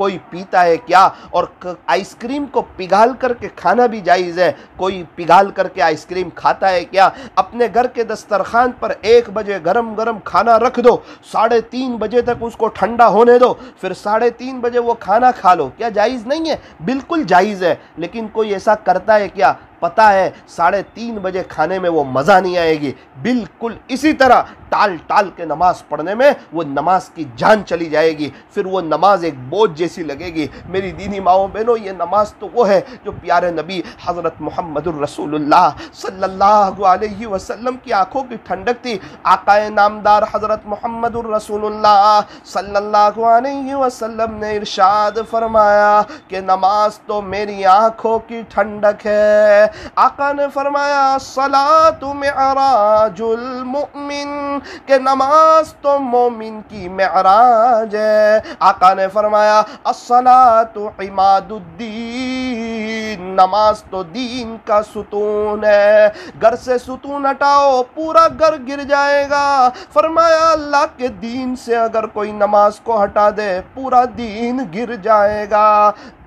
S1: کوئی پیتا ہے کیا؟ اور آئس کریم کو پگھال کر کے کھانا بھی جائز ہے، کوئی پگھال کر کے آئس کریم کھاتا ہے کیا؟ اپنے گھر کے دسترخوان پر 1 بجے گرم گرم کھانا رکھ دو، 3:30 بجے تک اس کو ٹھنڈا ہونے دو، پھر 3:30 بجے وہ کھانا کھا لو، کیا جائز نہیں ہے؟ بالکل جائز ہے، لیکن کوئی ایسا کرتا ہے کیا؟ پتہ ہے 3:30 بجے کھانے میں وہ مزہ نہیں آئے گی۔ بالکل اسی طرح ٹال ٹال کے نماز پڑھنے میں وہ نماز کی جان چلی جائے گی، پھر وہ نماز ایک بوجھ جیسی لگے گی۔ میری دینی ماؤں بہنوں، یہ نماز تو وہ ہے جو پیارے نبی حضرت محمد الرسول اللہ صلی اللہ علیہ وسلم کی آنکھوں کی ٹھنڈک تھی۔ آقا نامدار حضرت محمد الرسول اللہ صلی اللہ علیہ وسلم نے ارشاد فرمایا کہ نماز تو میری آنکھوں کی ٹھنڈک ہے۔ آقا نے فرمایا الصلاۃ معراج المؤمن، کہ نماز تو مومن کی معراج ہے۔ آقا نے فرمایا الصلاۃ عماد الدین، نماز تو دین کا ستون ہے۔ گھر سے ستون ہٹاؤ پورا گھر گر جائے گا۔ فرمایا اللہ کے دین سے اگر کوئی نماز کو ہٹا دے پورا دین گر جائے گا۔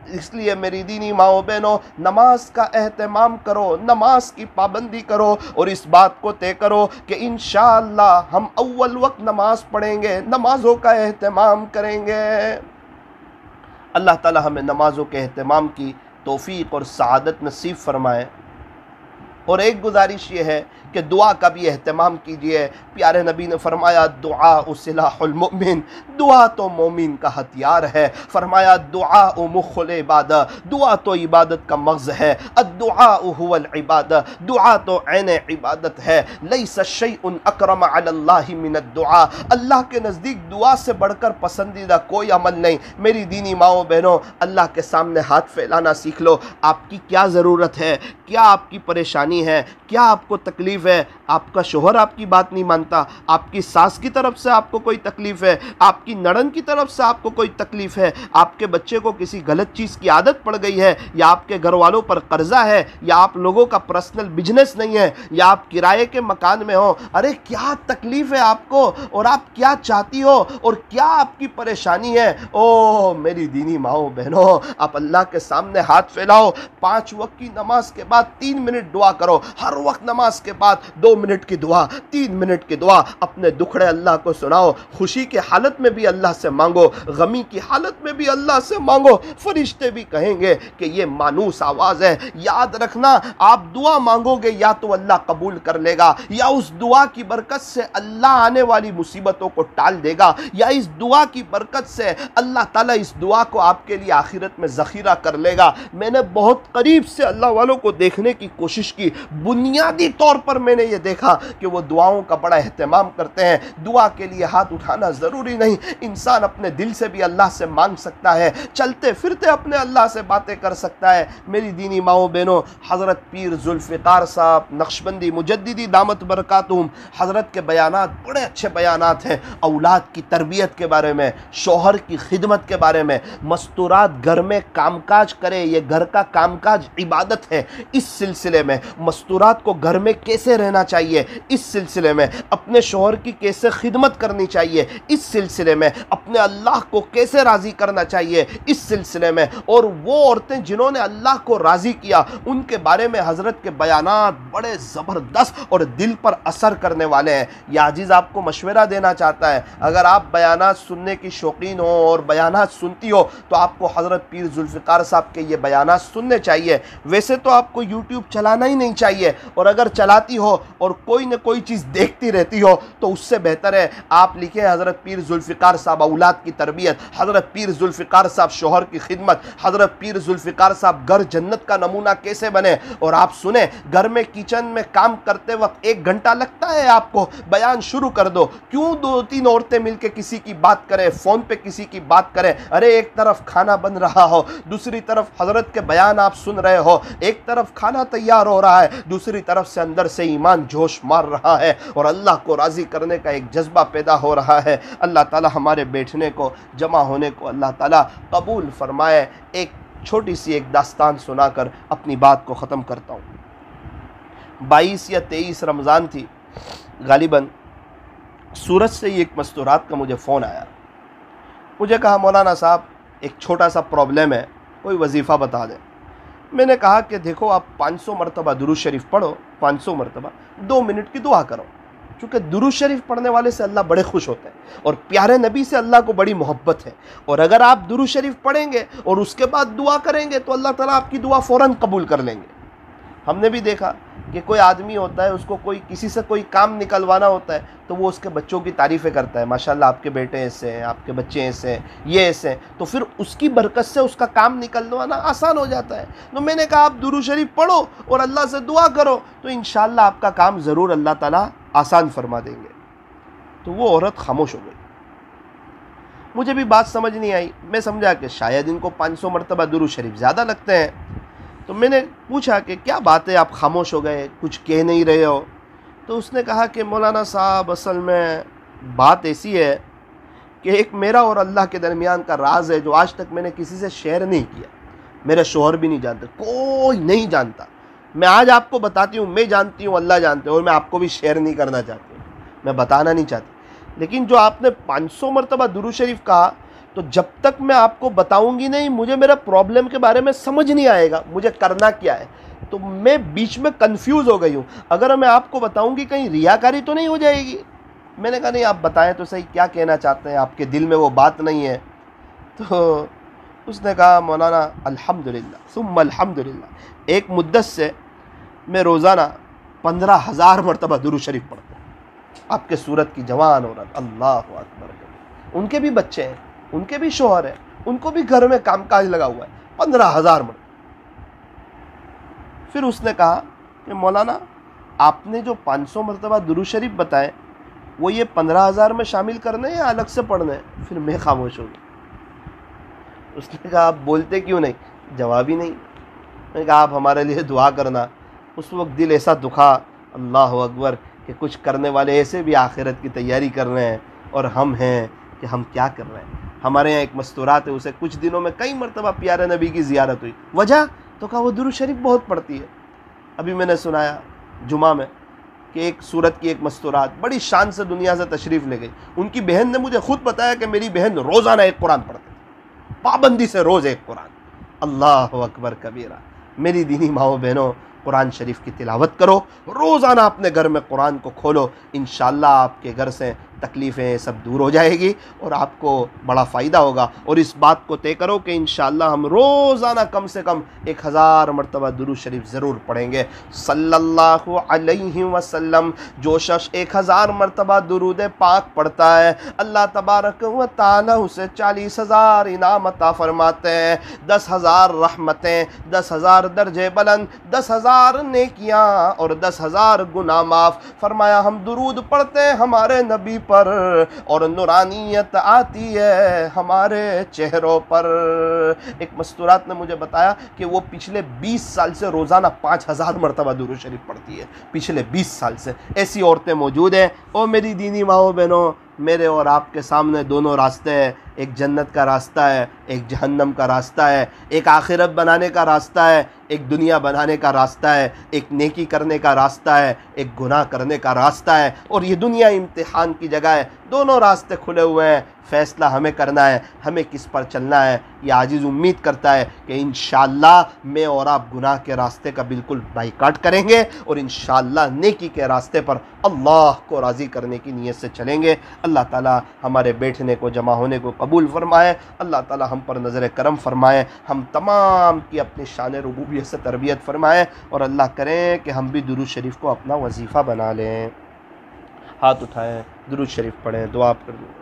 S1: اس لیے میری دینی ماؤں بہنوں، نماز کا اہتمام کرو، نماز کی پابندی کرو، اور اس بات کو طے کرو کہ انشاءاللہ ہم اول وقت نماز پڑھیں گے، نمازوں کا اہتمام کریں گے۔ اللہ تعالی ہمیں نمازوں کے اہتمام کی توفیق اور سعادت نصیب فرمائے۔ اور ایک گزارش یہ ہے کہ دعا کا بھی اہتمام کیجئے۔ پیارے نبی نے فرمایا دعاء سلاح المؤمن، دعا تو مومن کا ہتھیار ہے۔ فرمایا دعاء مخ العبادہ، دعا تو عبادت کا مغز ہے۔ الدعاء هو العبادہ، دعا تو عین عبادت ہے۔ لیس شیء اکرم علی اللہ من الدعاء، اللہ کے نزدیک دعا سے بڑھ کر پسندیدہ کوئی عمل نہیں۔ میری دینی ماؤں بہنوں، اللہ کے سامنے ہاتھ پھیلانا سیکھ لو۔ آپ کی کیا ضرورت ہے؟ کیا آپ کی پریشانی ہے؟ کیا آپ کو تکلیف ہے؟ آپ کا شوہر آپ کی بات نہیں مانتا، آپ کی ساس کی طرف سے آپ کو کوئی تکلیف ہے، آپ کی نڑن کی طرف سے آپ کو کوئی تکلیف ہے، آپ کے بچے کو کسی غلط چیز کی عادت پڑ گئی ہے، یا آپ کے گھر والوں پر قرضہ ہے، یا آپ لوگوں کا پرسنل بزنس نہیں ہے، یا آپ کرائے کے مکان میں ہو، ارے کیا تکلیف ہے آپ کو، اور آپ کیا چاہتی ہو، اور کیا آپ کی پریشانی ہے؟ او میری دینی ماؤں بہنوں، آپ اللہ کے سامنے ہاتھ پھیلاؤ۔ 5 وقت کی نماز کے بعد 3 منٹ دعا کرو، ہر وقت نماز کے بعد 2 منٹ کی دعا، 3 منٹ کی دعا، اپنے دکھڑے اللہ کو سناؤ۔ خوشی کے حالت میں بھی اللہ سے مانگو، غمی کی حالت میں بھی اللہ سے مانگو۔ فرشتے بھی کہیں گے کہ یہ مانوس آواز ہے۔ یاد رکھنا، آپ دعا مانگو گے یا تو اللہ قبول کر لے گا، یا اس دعا کی برکت سے اللہ آنے والی مصیبتوں کو ٹال دے گا، یا اس دعا کی برکت سے اللہ تعالیٰ اس دعا کو آپ کے لیے آخرت میں ذخیرہ کر لے گا۔ میں نے بہت قریب سے اللہ والوں کو دیکھنے کی کوشش کی، بنیادی طور پر میں نے یہ دیکھا کہ وہ دعاؤں کا بڑا اہتمام کرتے ہیں۔ دعا کے لیے ہاتھ اٹھانا ضروری نہیں، انسان اپنے دل سے بھی اللہ سے مانگ سکتا ہے، چلتے پھرتے اپنے اللہ سے باتیں کر سکتا ہے۔ میری دینی ماؤں بہنوں، حضرت پیر ذوالفقار صاحب نقشبندی مجددی دامت برکاتہم، حضرت کے بیانات بڑے اچھے بیانات ہیں، اولاد کی تربیت کے بارے میں، شوہر کی خدمت کے بارے میں۔ مستورات گھر میں کام کاج کرے، یہ گھر کا کام کاج عبادت ہے، اس سلسلے میں مستورات کو گھر میں کیسے رہنا چاہیے، اس سلسلے میں اپنے شوہر کی کیسے خدمت کرنی چاہیے، اس سلسلے میں اپنے اللہ کو کیسے راضی کرنا چاہیے، اس سلسلے میں، اور وہ عورتیں جنہوں نے اللہ کو راضی کیا ان کے بارے میں حضرت کے بیانات بڑے زبردست اور دل پر اثر کرنے والے ہیں۔ یہ عزیز آپ کو مشورہ دینا چاہتا ہے، اگر آپ بیانات سننے کی شوقین ہو اور بیانات سنتی ہو تو آپ کو حضرت پیر ذوالفقار صاحب کے یہ بیانات سننے چاہیے۔ ویسے تو آپ کو یوٹیوب چلانا ہی نہیں چاہیے، اور اگر چلاتی ہو اور کوئی نہ کوئی چیز دیکھتی رہتی ہو تو اس سے بہتر ہے آپ لکھیں حضرت پیر ذوالفقار صاحب اولاد کی تربیت، حضرت پیر ذوالفقار صاحب شوہر کی خدمت، حضرت پیر ذوالفقار صاحب گھر جنت کا نمونہ کیسے بنے، اور آپ سنیں گھر میں کچن میں کام کرتے وقت 1 گھنٹہ لگتا ہے آپ کو، بیان شروع کر دو، کیوں 2-3 عورتیں مل کے کسی کی بات کریں، فون پہ کسی کی بات کریں، ارے ایک طرف کھانا بن رہا ہو، دوسری طرف حضرت کے بیان آپ سن رہے ہو، ایک طرف کھانا تیار ہو رہا ہے، دوسری طرف سے اندر سے ایمان جوش مار رہا ہے اور اللہ کو راضی کرنے کا ایک جذبہ پیدا ہو رہا ہے۔ اللہ تعالی ہمارے بیٹھنے کو، جمع ہونے کو اللہ تعالی قبول فرمائے۔ ایک چھوٹی سی ایک داستان سنا کر اپنی بات کو ختم کرتا ہوں۔ 22 یا 23 رمضان تھی غالباً، سورت سے ہی ایک مستورات کا مجھے فون آیا، مجھے کہا مولانا صاحب ایک چھوٹا سا پرابلم ہے، کوئی وظیفہ بتا دیں۔ میں نے کہا کہ دیکھو آپ 500 مرتبہ درود شریف پڑھو، 500 مرتبہ 2 منٹ کی دعا کرو، چونکہ درود شریف پڑھنے والے سے اللہ بڑے خوش ہوتے ہیں اور پیارے نبی سے اللہ کو بڑی محبت ہے، اور اگر آپ درود شریف پڑھیں گے اور اس کے بعد دعا کریں گے تو اللہ تعالیٰ آپ کی دعا فوراً قبول کر لیں گے۔ ہم نے بھی دیکھا کہ کوئی آدمی ہوتا ہے، اس کو کسی سے کوئی کام نکلوانا ہوتا ہے تو وہ اس کے بچوں کی تعریفیں کرتا ہے، ماشاءاللہ آپ کے بیٹے ایسے ہیں، آپ کے بچے ایسے ہیں، یہ ایسے ہیں، تو پھر اس کی برکت سے اس کا کام نکلوانا آسان ہو جاتا ہے۔ تو میں نے کہا آپ درود شریف پڑھو اور اللہ سے دعا کرو تو انشاءاللہ آپ کا کام ضرور اللہ تعالیٰ آسان فرما دیں گے۔ تو وہ عورت خاموش ہو گئی۔ مجھے بھی بات سمجھ نہیں آئی، میں سمجھا کہ شاید ان کو 500 مرتبہ درود شریف زیادہ لگتے ہیں، تو میں نے پوچھا کہ کیا بات ہے آپ خاموش ہو گئے، کچھ کہہ نہیں رہے ہو؟ تو اس نے کہا کہ مولانا صاحب اصل میں بات ایسی ہے کہ ایک میرا اور اللہ کے درمیان کا راز ہے جو آج تک میں نے کسی سے شیئر نہیں کیا، میرے شوہر بھی نہیں جانتے، کوئی نہیں جانتا، میں آج آپ کو بتاتی ہوں، میں جانتی ہوں، اللہ جانتے ہیں، اور میں آپ کو بھی شیئر نہیں کرنا چاہتی ہوں، میں بتانا نہیں چاہتی، لیکن جو آپ نے 500 مرتبہ درود شریف کہا تو جب تک میں آپ کو بتاؤں گی نہیں، مجھے میرا پرابلم کے بارے میں سمجھ نہیں آئے گا، مجھے کرنا کیا ہے، تو میں بیچ میں کنفیوز ہو گئی ہوں، اگر میں آپ کو بتاؤں گی کہیں ریاکاری تو نہیں ہو جائے گی؟ میں نے کہا نہیں آپ بتائیں تو صحیح کیا کہنا چاہتے ہیں، آپ کے دل میں وہ بات نہیں ہے؟ تو اس نے کہا مولانا الحمدللہ ثم الحمدللہ، ایک مدت سے میں روزانہ 15,000 مرتبہ درود شریف پڑھتا ہوں، آپ کے صورت کی جوان عورت، اللہ اکبر، ان کے بھی بچے ہیں، ان کے بھی شوہر ہیں، ان کو بھی گھر میں کام کاج لگا ہوا ہے، 15,000 مرتبہ۔ پھر اس نے کہا کہ مولانا آپ نے جو 500 مرتبہ درود شریف بتائے وہ یہ 15,000 میں شامل کرنے یا الگ سے پڑھنے؟ پھر میں خاموش ہو گیا۔ اس نے کہا آپ بولتے کیوں نہیں؟ جواب ہی نہیں۔ میں نے کہا آپ ہمارے لیے دعا کرنا۔ اس وقت دل ایسا دکھا، اللہ اکبر، کہ کچھ کرنے والے ایسے بھی آخرت کی تیاری کر رہے ہیں اور ہم ہیں کہ ہم کیا کر رہے ہیں۔ ہمارے یہاں ایک مستورات ہے، اسے کچھ دنوں میں کئی مرتبہ پیارے نبی کی زیارت ہوئی، وجہ تو کہا وہ درود شریف بہت پڑھتی ہے۔ ابھی میں نے سنایا جمعہ میں کہ ایک سورت کی ایک مستورات بڑی شان سے دنیا سے تشریف لے گئی، ان کی بہن نے مجھے خود بتایا کہ میری بہن روزانہ ایک قرآن پڑھتی تھی، پابندی سے روز ایک قرآن۔ اللہ اکبر کبیرہ۔ میری دینی ماؤں بہنوں، قرآن شریف کی تلاوت کرو، روزانہ اپنے گھر میں قرآن کو کھولو، انشاءاللہ آپ کے گھر سے تکلیفیں سب دور ہو جائے گی اور آپ کو بڑا فائدہ ہوگا۔ اور اس بات کو طے کرو کہ انشاءاللہ ہم روزانہ کم سے کم 1000 مرتبہ درود شریف ضرور پڑھیں گے، صلی اللہ علیہ وسلم۔ جو شخص 1000 مرتبہ درود پاک پڑھتا ہے، اللہ تبارک و تعالی اسے 40,000 انعام عطا فرماتے ہیں، 10,000 رحمتیں، 10,000 درجے بلند، 10,000 نیکیاں اور 10,000 گناہ معاف۔ فرمایا ہم درود پڑھتے ہیں ہمارے نبی پر اور نورانیت آتی ہے ہمارے چہروں پر۔ ایک مستورات نے مجھے بتایا کہ وہ پچھلے 20 سال سے روزانہ 5,000 مرتبہ درود شریف پڑھتی ہے، پچھلے 20 سال سے۔ ایسی عورتیں موجود ہیں۔ اور میری دینی ماؤں بہنوں، میرے اور آپ کے سامنے دونوں راستے ہیں، ایک جنت کا راستہ ہے، ایک جہنم کا راستہ ہے، ایک آخرت بنانے کا راستہ ہے، ایک دنیا بنانے کا راستہ ہے، ایک نیکی کرنے کا راستہ ہے، ایک گناہ کرنے کا راستہ ہے، اور یہ دنیا امتحان کی جگہ ہے۔ دونوں راستے کھلے ہوئے ہیں، فیصلہ ہمیں کرنا ہے، ہمیں کس پر چلنا ہے۔ یہ عاجز امید کرتا ہے کہ انشاءاللہ میں اور آپ گناہ کے راستے کا بالکل بائیکاٹ کریں گے اور انشاءاللہ نیکی کے راستے پر اللہ کو راضی کرنے کی نیت سے چلیں گے۔ اللہ تعالی ہمارے بیٹھنے کو، جمع ہونے کو قبول فرمائے۔ اللہ تعالی ہم پر نظر کرم فرمائے، ہم تمام کی اپنی شان ربوبیت سے تربیت فرمائے، اور اللہ کریں کہ ہم بھی درود شریف کو اپنا وظیفہ بنا لیں۔ ہاتھ اٹھائیں، درود شریف پڑھیں، دعا کر دیں۔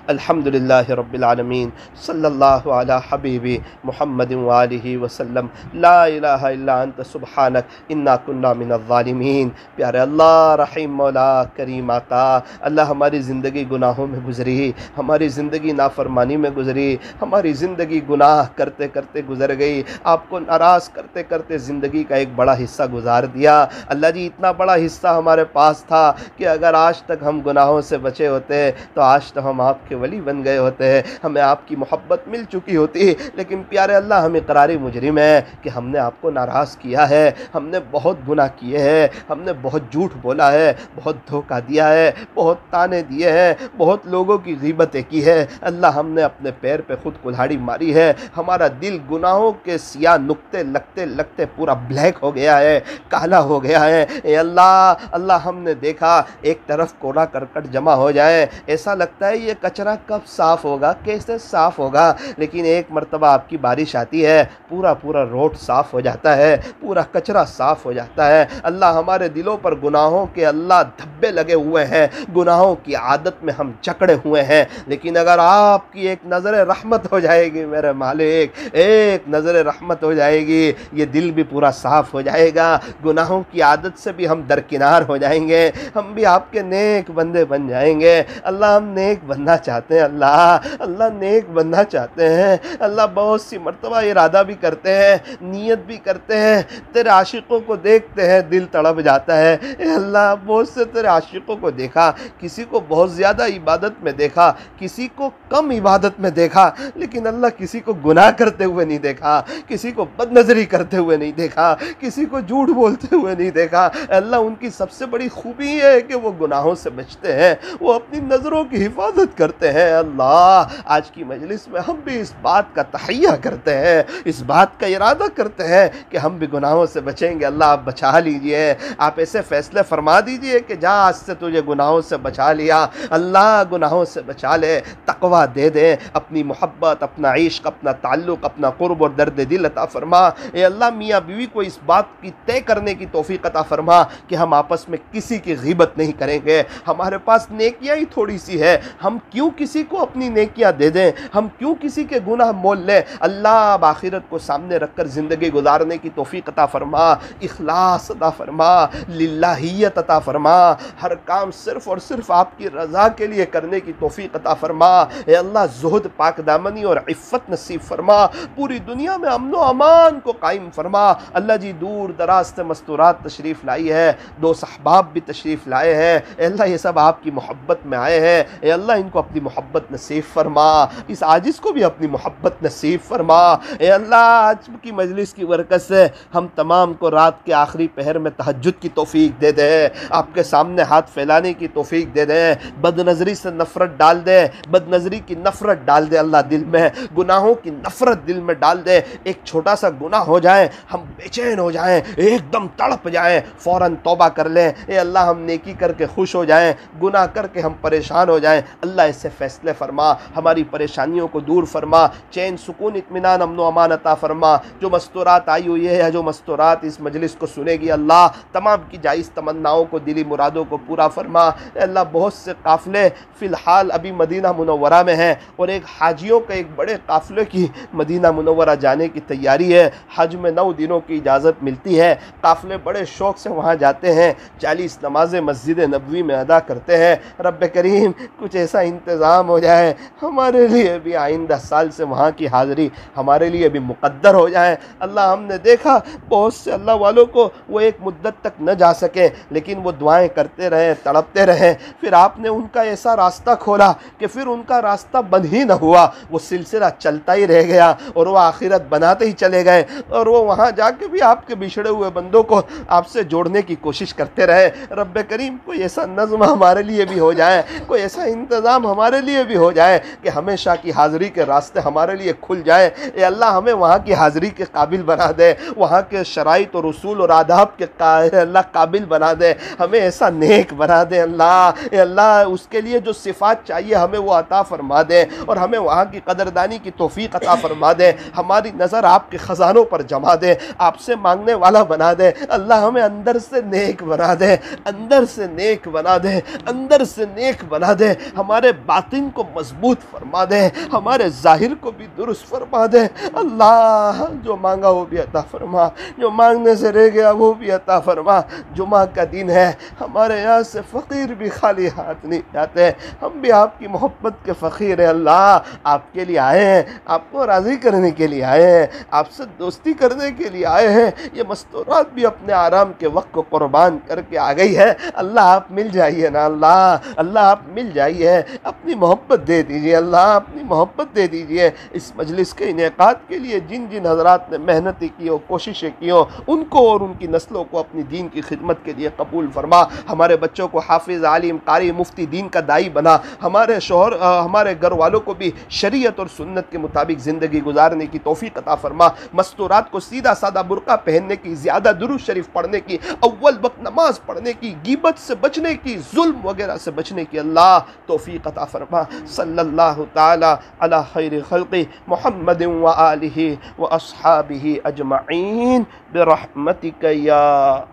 S1: الحمدللہ رب العالمین، صلی اللہ علی حبیبی محمد وآلہ وسلم، لا الہ الا انت سبحانک انا کنا من الظالمین۔ پیارے اللہ، رحیم مولا، کریم آقا، اللہ ہماری زندگی گناہوں میں گزری، ہماری زندگی نافرمانی میں گزری، ہماری زندگی گناہ کرتے کرتے گزر گئی، آپ کو ناراض کرتے کرتے زندگی کا ایک بڑا حصہ گزار دیا۔ اللہ جی، اتنا بڑا حصہ ہمارے پاس تھا کہ اگر آج تک ہم گناہوں سے بچے ہوتے تو آج تو ہم آپ کے کے ولی بن گئے ہوتے ہیں, ہمیں آپ کی محبت مل چکی ہوتی, لیکن پیارے اللہ ہم اقراری مجرم ہیں کہ ہم نے آپ کو ناراض کیا ہے, ہم نے بہت گناہ کیے ہیں, ہم نے بہت جھوٹ بولا ہے, بہت دھوکہ دیا ہے, بہت تانے دیے ہیں, بہت لوگوں کی غیبتیں کی ہے. اللہ ہم نے اپنے پیر پہ خود کلہاڑی ماری ہے, ہمارا دل گناہوں کے سیاہ نقطے لگتے لگتے پورا بلیک ہو گیا ہے, کالا ہو گیا ہے. اے اللہ ہم نے دیکھا ایک طرف کوڑا کرکٹ جمع ہو جائے, ایسا لگتا ہے یہ کچرا کب صاف ہوگا, کیسے صاف ہوگا, لیکن ایک مرتبہ آپ کی بارش آتی ہے, پورا روڈ صاف ہو جاتا ہے, پورا کچرا صاف ہو جاتا ہے. اللہ ہمارے دلوں پر گناہوں کے اللہ دھبے لگے ہوئے ہیں, گناہوں کی عادت میں ہم جکڑے ہوئے ہیں, لیکن اگر آپ کی ایک نظر رحمت ہو جائے گی میرے مالک, ایک نظر رحمت ہو جائے گی, یہ دل بھی پورا صاف ہو جائے گا, گناہوں کی عادت سے بھی ہم درکنار ہو جائیں گے, ہم بھی آپ کے نیک بندے بن جائیں گے. اللہ ہم نیک بننا چاہتے ہیں, اللہ نیک بننا چاہتے ہیں. اللہ بہت سی مرتبہ ارادہ بھی کرتے ہیں, نیت بھی کرتے ہیں, تیرے عاشقوں کو دیکھتے ہیں دل تڑپ جاتا ہے. اے اللہ بہت سے تیرے عاشقوں کو دیکھا, کسی کو بہت زیادہ عبادت میں دیکھا, کسی کو کم عبادت میں دیکھا, لیکن اللہ کسی کو گناہ کرتے ہوئے نہیں دیکھا, کسی کو بد نظری کرتے ہوئے نہیں دیکھا, کسی کو جھوٹ بولتے ہوئے نہیں دیکھا. اللہ ان کی سب سے بڑی خوبی یہ ہے کہ وہ گناہوں سے بچتے ہیں, وہ اپنی نظروں کی حفاظت کرتے ہیں. اللہ آج کی مجلس میں ہم بھی اس بات کا تحیہ کرتے ہیں, اس بات کا ارادہ کرتے ہیں کہ ہم بھی گناہوں سے بچیں گے. اللہ آپ بچا لیجئے, آپ ایسے فیصلے فرما دیجئے کہ جا آج سے تجھے گناہوں سے بچا لیا. اللہ گناہوں سے بچا لے, تقوی دے دے, اپنی محبت, اپنا عشق, اپنا تعلق, اپنا قرب اور درد دل عطا فرما. اے اللہ میاں بیوی کو اس بات کی طے کرنے کی توفیق عطا فرما کہ ہم آپس میں کسی کی غیبت نہیں کریں گے. ہمارے پاس نیکیاں ہی تھوڑی سی ہے, ہم کیوں کسی کو اپنی نیکیاں دے دیں, ہم کیوں کسی کے گناہ مول لیں. اللہ اب آخرت کو سامنے رکھ کر زندگی گزارنے کی توفیق عطا فرما, اخلاص عطا فرما, للہیت عطا فرما, ہر کام صرف اور صرف آپ کی رضا کے لیے کرنے کی توفیق عطا فرما. اے اللہ زہد, پاک دامنی اور عفت نصیب فرما, پوری دنیا میں امن و امان کو قائم فرما. اللہ جی دور دراز سے مستورات تشریف لائی ہے, دو صحباب بھی تشریف لائے ہیں. اے اللہ یہ سب آپ کی محبت میں آئے ہیں, اے اللہ ان کو اپنی محبت نصیب فرما, اس عاجز کو بھی اپنی محبت نصیب فرما. اے اللہ آج کی مجلس کی برکت سے ہم تمام کو رات کے آخری پہر میں تہجد کی توفیق دے دے, آپ کے سامنے ہاتھ پھیلانے کی توفیق دے دے, بد نظری سے نفرت ڈال دے, بد نظری کی نفرت ڈال دے اللہ دل میں, گناہوں کی نفرت دل میں ڈال دے. ایک چھوٹا سا گناہ ہو جائے ہم بے چین ہو جائیں, ایک دم تڑپ جائیں, فوراً توبہ کر لیں. اے اللہ ہم نیکی کر کے خوش ہو جائیں, گناہ کر کے ہم پریشان ہو جائیں. اللہ ایسے فیصلے فرما, ہماری پریشانیوں کو دور فرما, چین سکون اطمینان امن و امان عطا فرما. جو مستورات آئی ہوئی ہے, جو مستورات اس مجلس کو سنے گی, اللہ تمام کی جائز تمناؤں کو, دلی مرادوں کو پورا فرما. اے اللہ بہت سے قافلے فی الحال ابھی مدینہ منورہ میں ہیں, اور ایک حاجیوں کے ایک بڑے قافلے کی مدینہ منورہ جانے کی تیاری ہے. حج میں 9 دنوں کی اجازت ملتی ہے, قافلے بڑے شوق سے وہاں جاتے ہیں, 40 نمازیں مسجد نبوی میں ادا کرتے ہیں. رب کریم کچھ ایسا انتظام ہو جائے ہمارے لیے بھی آئندہ سال سے وہاں کی حاضری ہمارے لیے بھی مقدر ہو جائے. اللہ ہم نے دیکھا بہت سے اللہ والوں کو وہ ایک مدت تک نہ جا سکے, لیکن وہ دعائیں کرتے رہے, تڑپتے رہے, پھر آپ نے ان کا ایسا راستہ کھولا کہ پھر ان کا راستہ بند ہی نہ ہوا, وہ سلسلہ چلتا ہی رہ گیا, اور وہ آخرت بناتے ہی چلے گئے, اور وہ وہاں جا کے بھی آپ کے بچھڑے ہوئے بندوں کو آپ سے جوڑنے کی کوشش کرتے رہے. رب کریم کوئی ایسا نظم ہمارے لیے بھی ہو جائے, کوئی ایسا انتظام ہمارے لیے بھی ہو جائے کہ ہمیشہ کی حاضری کے راستے ہمارے لیے کھل جائے. اے اللہ ہمیں وہاں کی حاضری کے قابل بنا دے, وہاں کے شرائط اور اصول اور آداب کے اللہ قابل بنا دے, ہمیں ایسا نیک بنا دے. اللہ اے اللہ اس کے لیے جو صفات چاہیے ہمیں وہ عطا فرما دے, اور ہمیں وہاں کی قدردانی کی توفیق عطا فرما دے. ہماری نظر آپ کے خزانوں پر جما دے, آپ سے مانگنے والا بنا دے. اللہ ہمیں اندر سے نیک بنا دے, اندر سے نیک بنا دے, اندر سے نیک بنا دے. ہمارے باطن کو مضبوط فرما دے, ہمارے ظاہر کو بھی درست فرما دے. اللہ جو مانگا وہ بھی عطا فرما, جو مانگنے سے رہ گیا وہ بھی عطا فرما. جمعہ کا دن ہے, ہمارے یہاں سے فقیر بھی خالی ہاتھ نہیں جاتے, ہم بھی آپ کی محبت کے فقیر ہیں. اللہ آپ کے لیے آئے ہیں, آپ کو راضی کرنے کے لیے آئے ہیں, آپ سے دوستی کرنے کے لیے آئے ہیں. یہ مستورات بھی اپنے آرام کے وقت کو قربان کر کے آ گئی ہے. اللہ آپ مل جائیے نا, اللہ آپ مل جائیے, اپنے اپنی محبت دے دیجئے، اللہ اپنی محبت دے دیجئے۔ اس مجلس کے انعقاد کے لیے جن جن حضرات نے محنتیں کی ہو، کوششیں کی ہوں، ان کو اور ان کی نسلوں کو اپنی دین کی خدمت کے لیے قبول فرما۔ ہمارے بچوں کو حافظ، عالم، قاری، مفتی دین کا داعی بنا۔ ہمارے شوہر، ہمارے گھر والوں کو بھی شریعت اور سنت کے مطابق زندگی گزارنے کی توفیق عطا فرما۔ مستورات کو سیدھا سادہ برقع پہننے کی، زیادہ درود شریف پڑھنے کی، اول وقت نماز پڑھنے کی، غیبت سے بچنے کی، ظلم وغیرہ سے بچنے کی اللہ توفیق عطا فرما۔ صلی اللہ تعالی علی خیر خلق محمد و آلہ و اصحابہ اجمعین برحمتک یا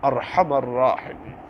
S1: ارحم الراحمین۔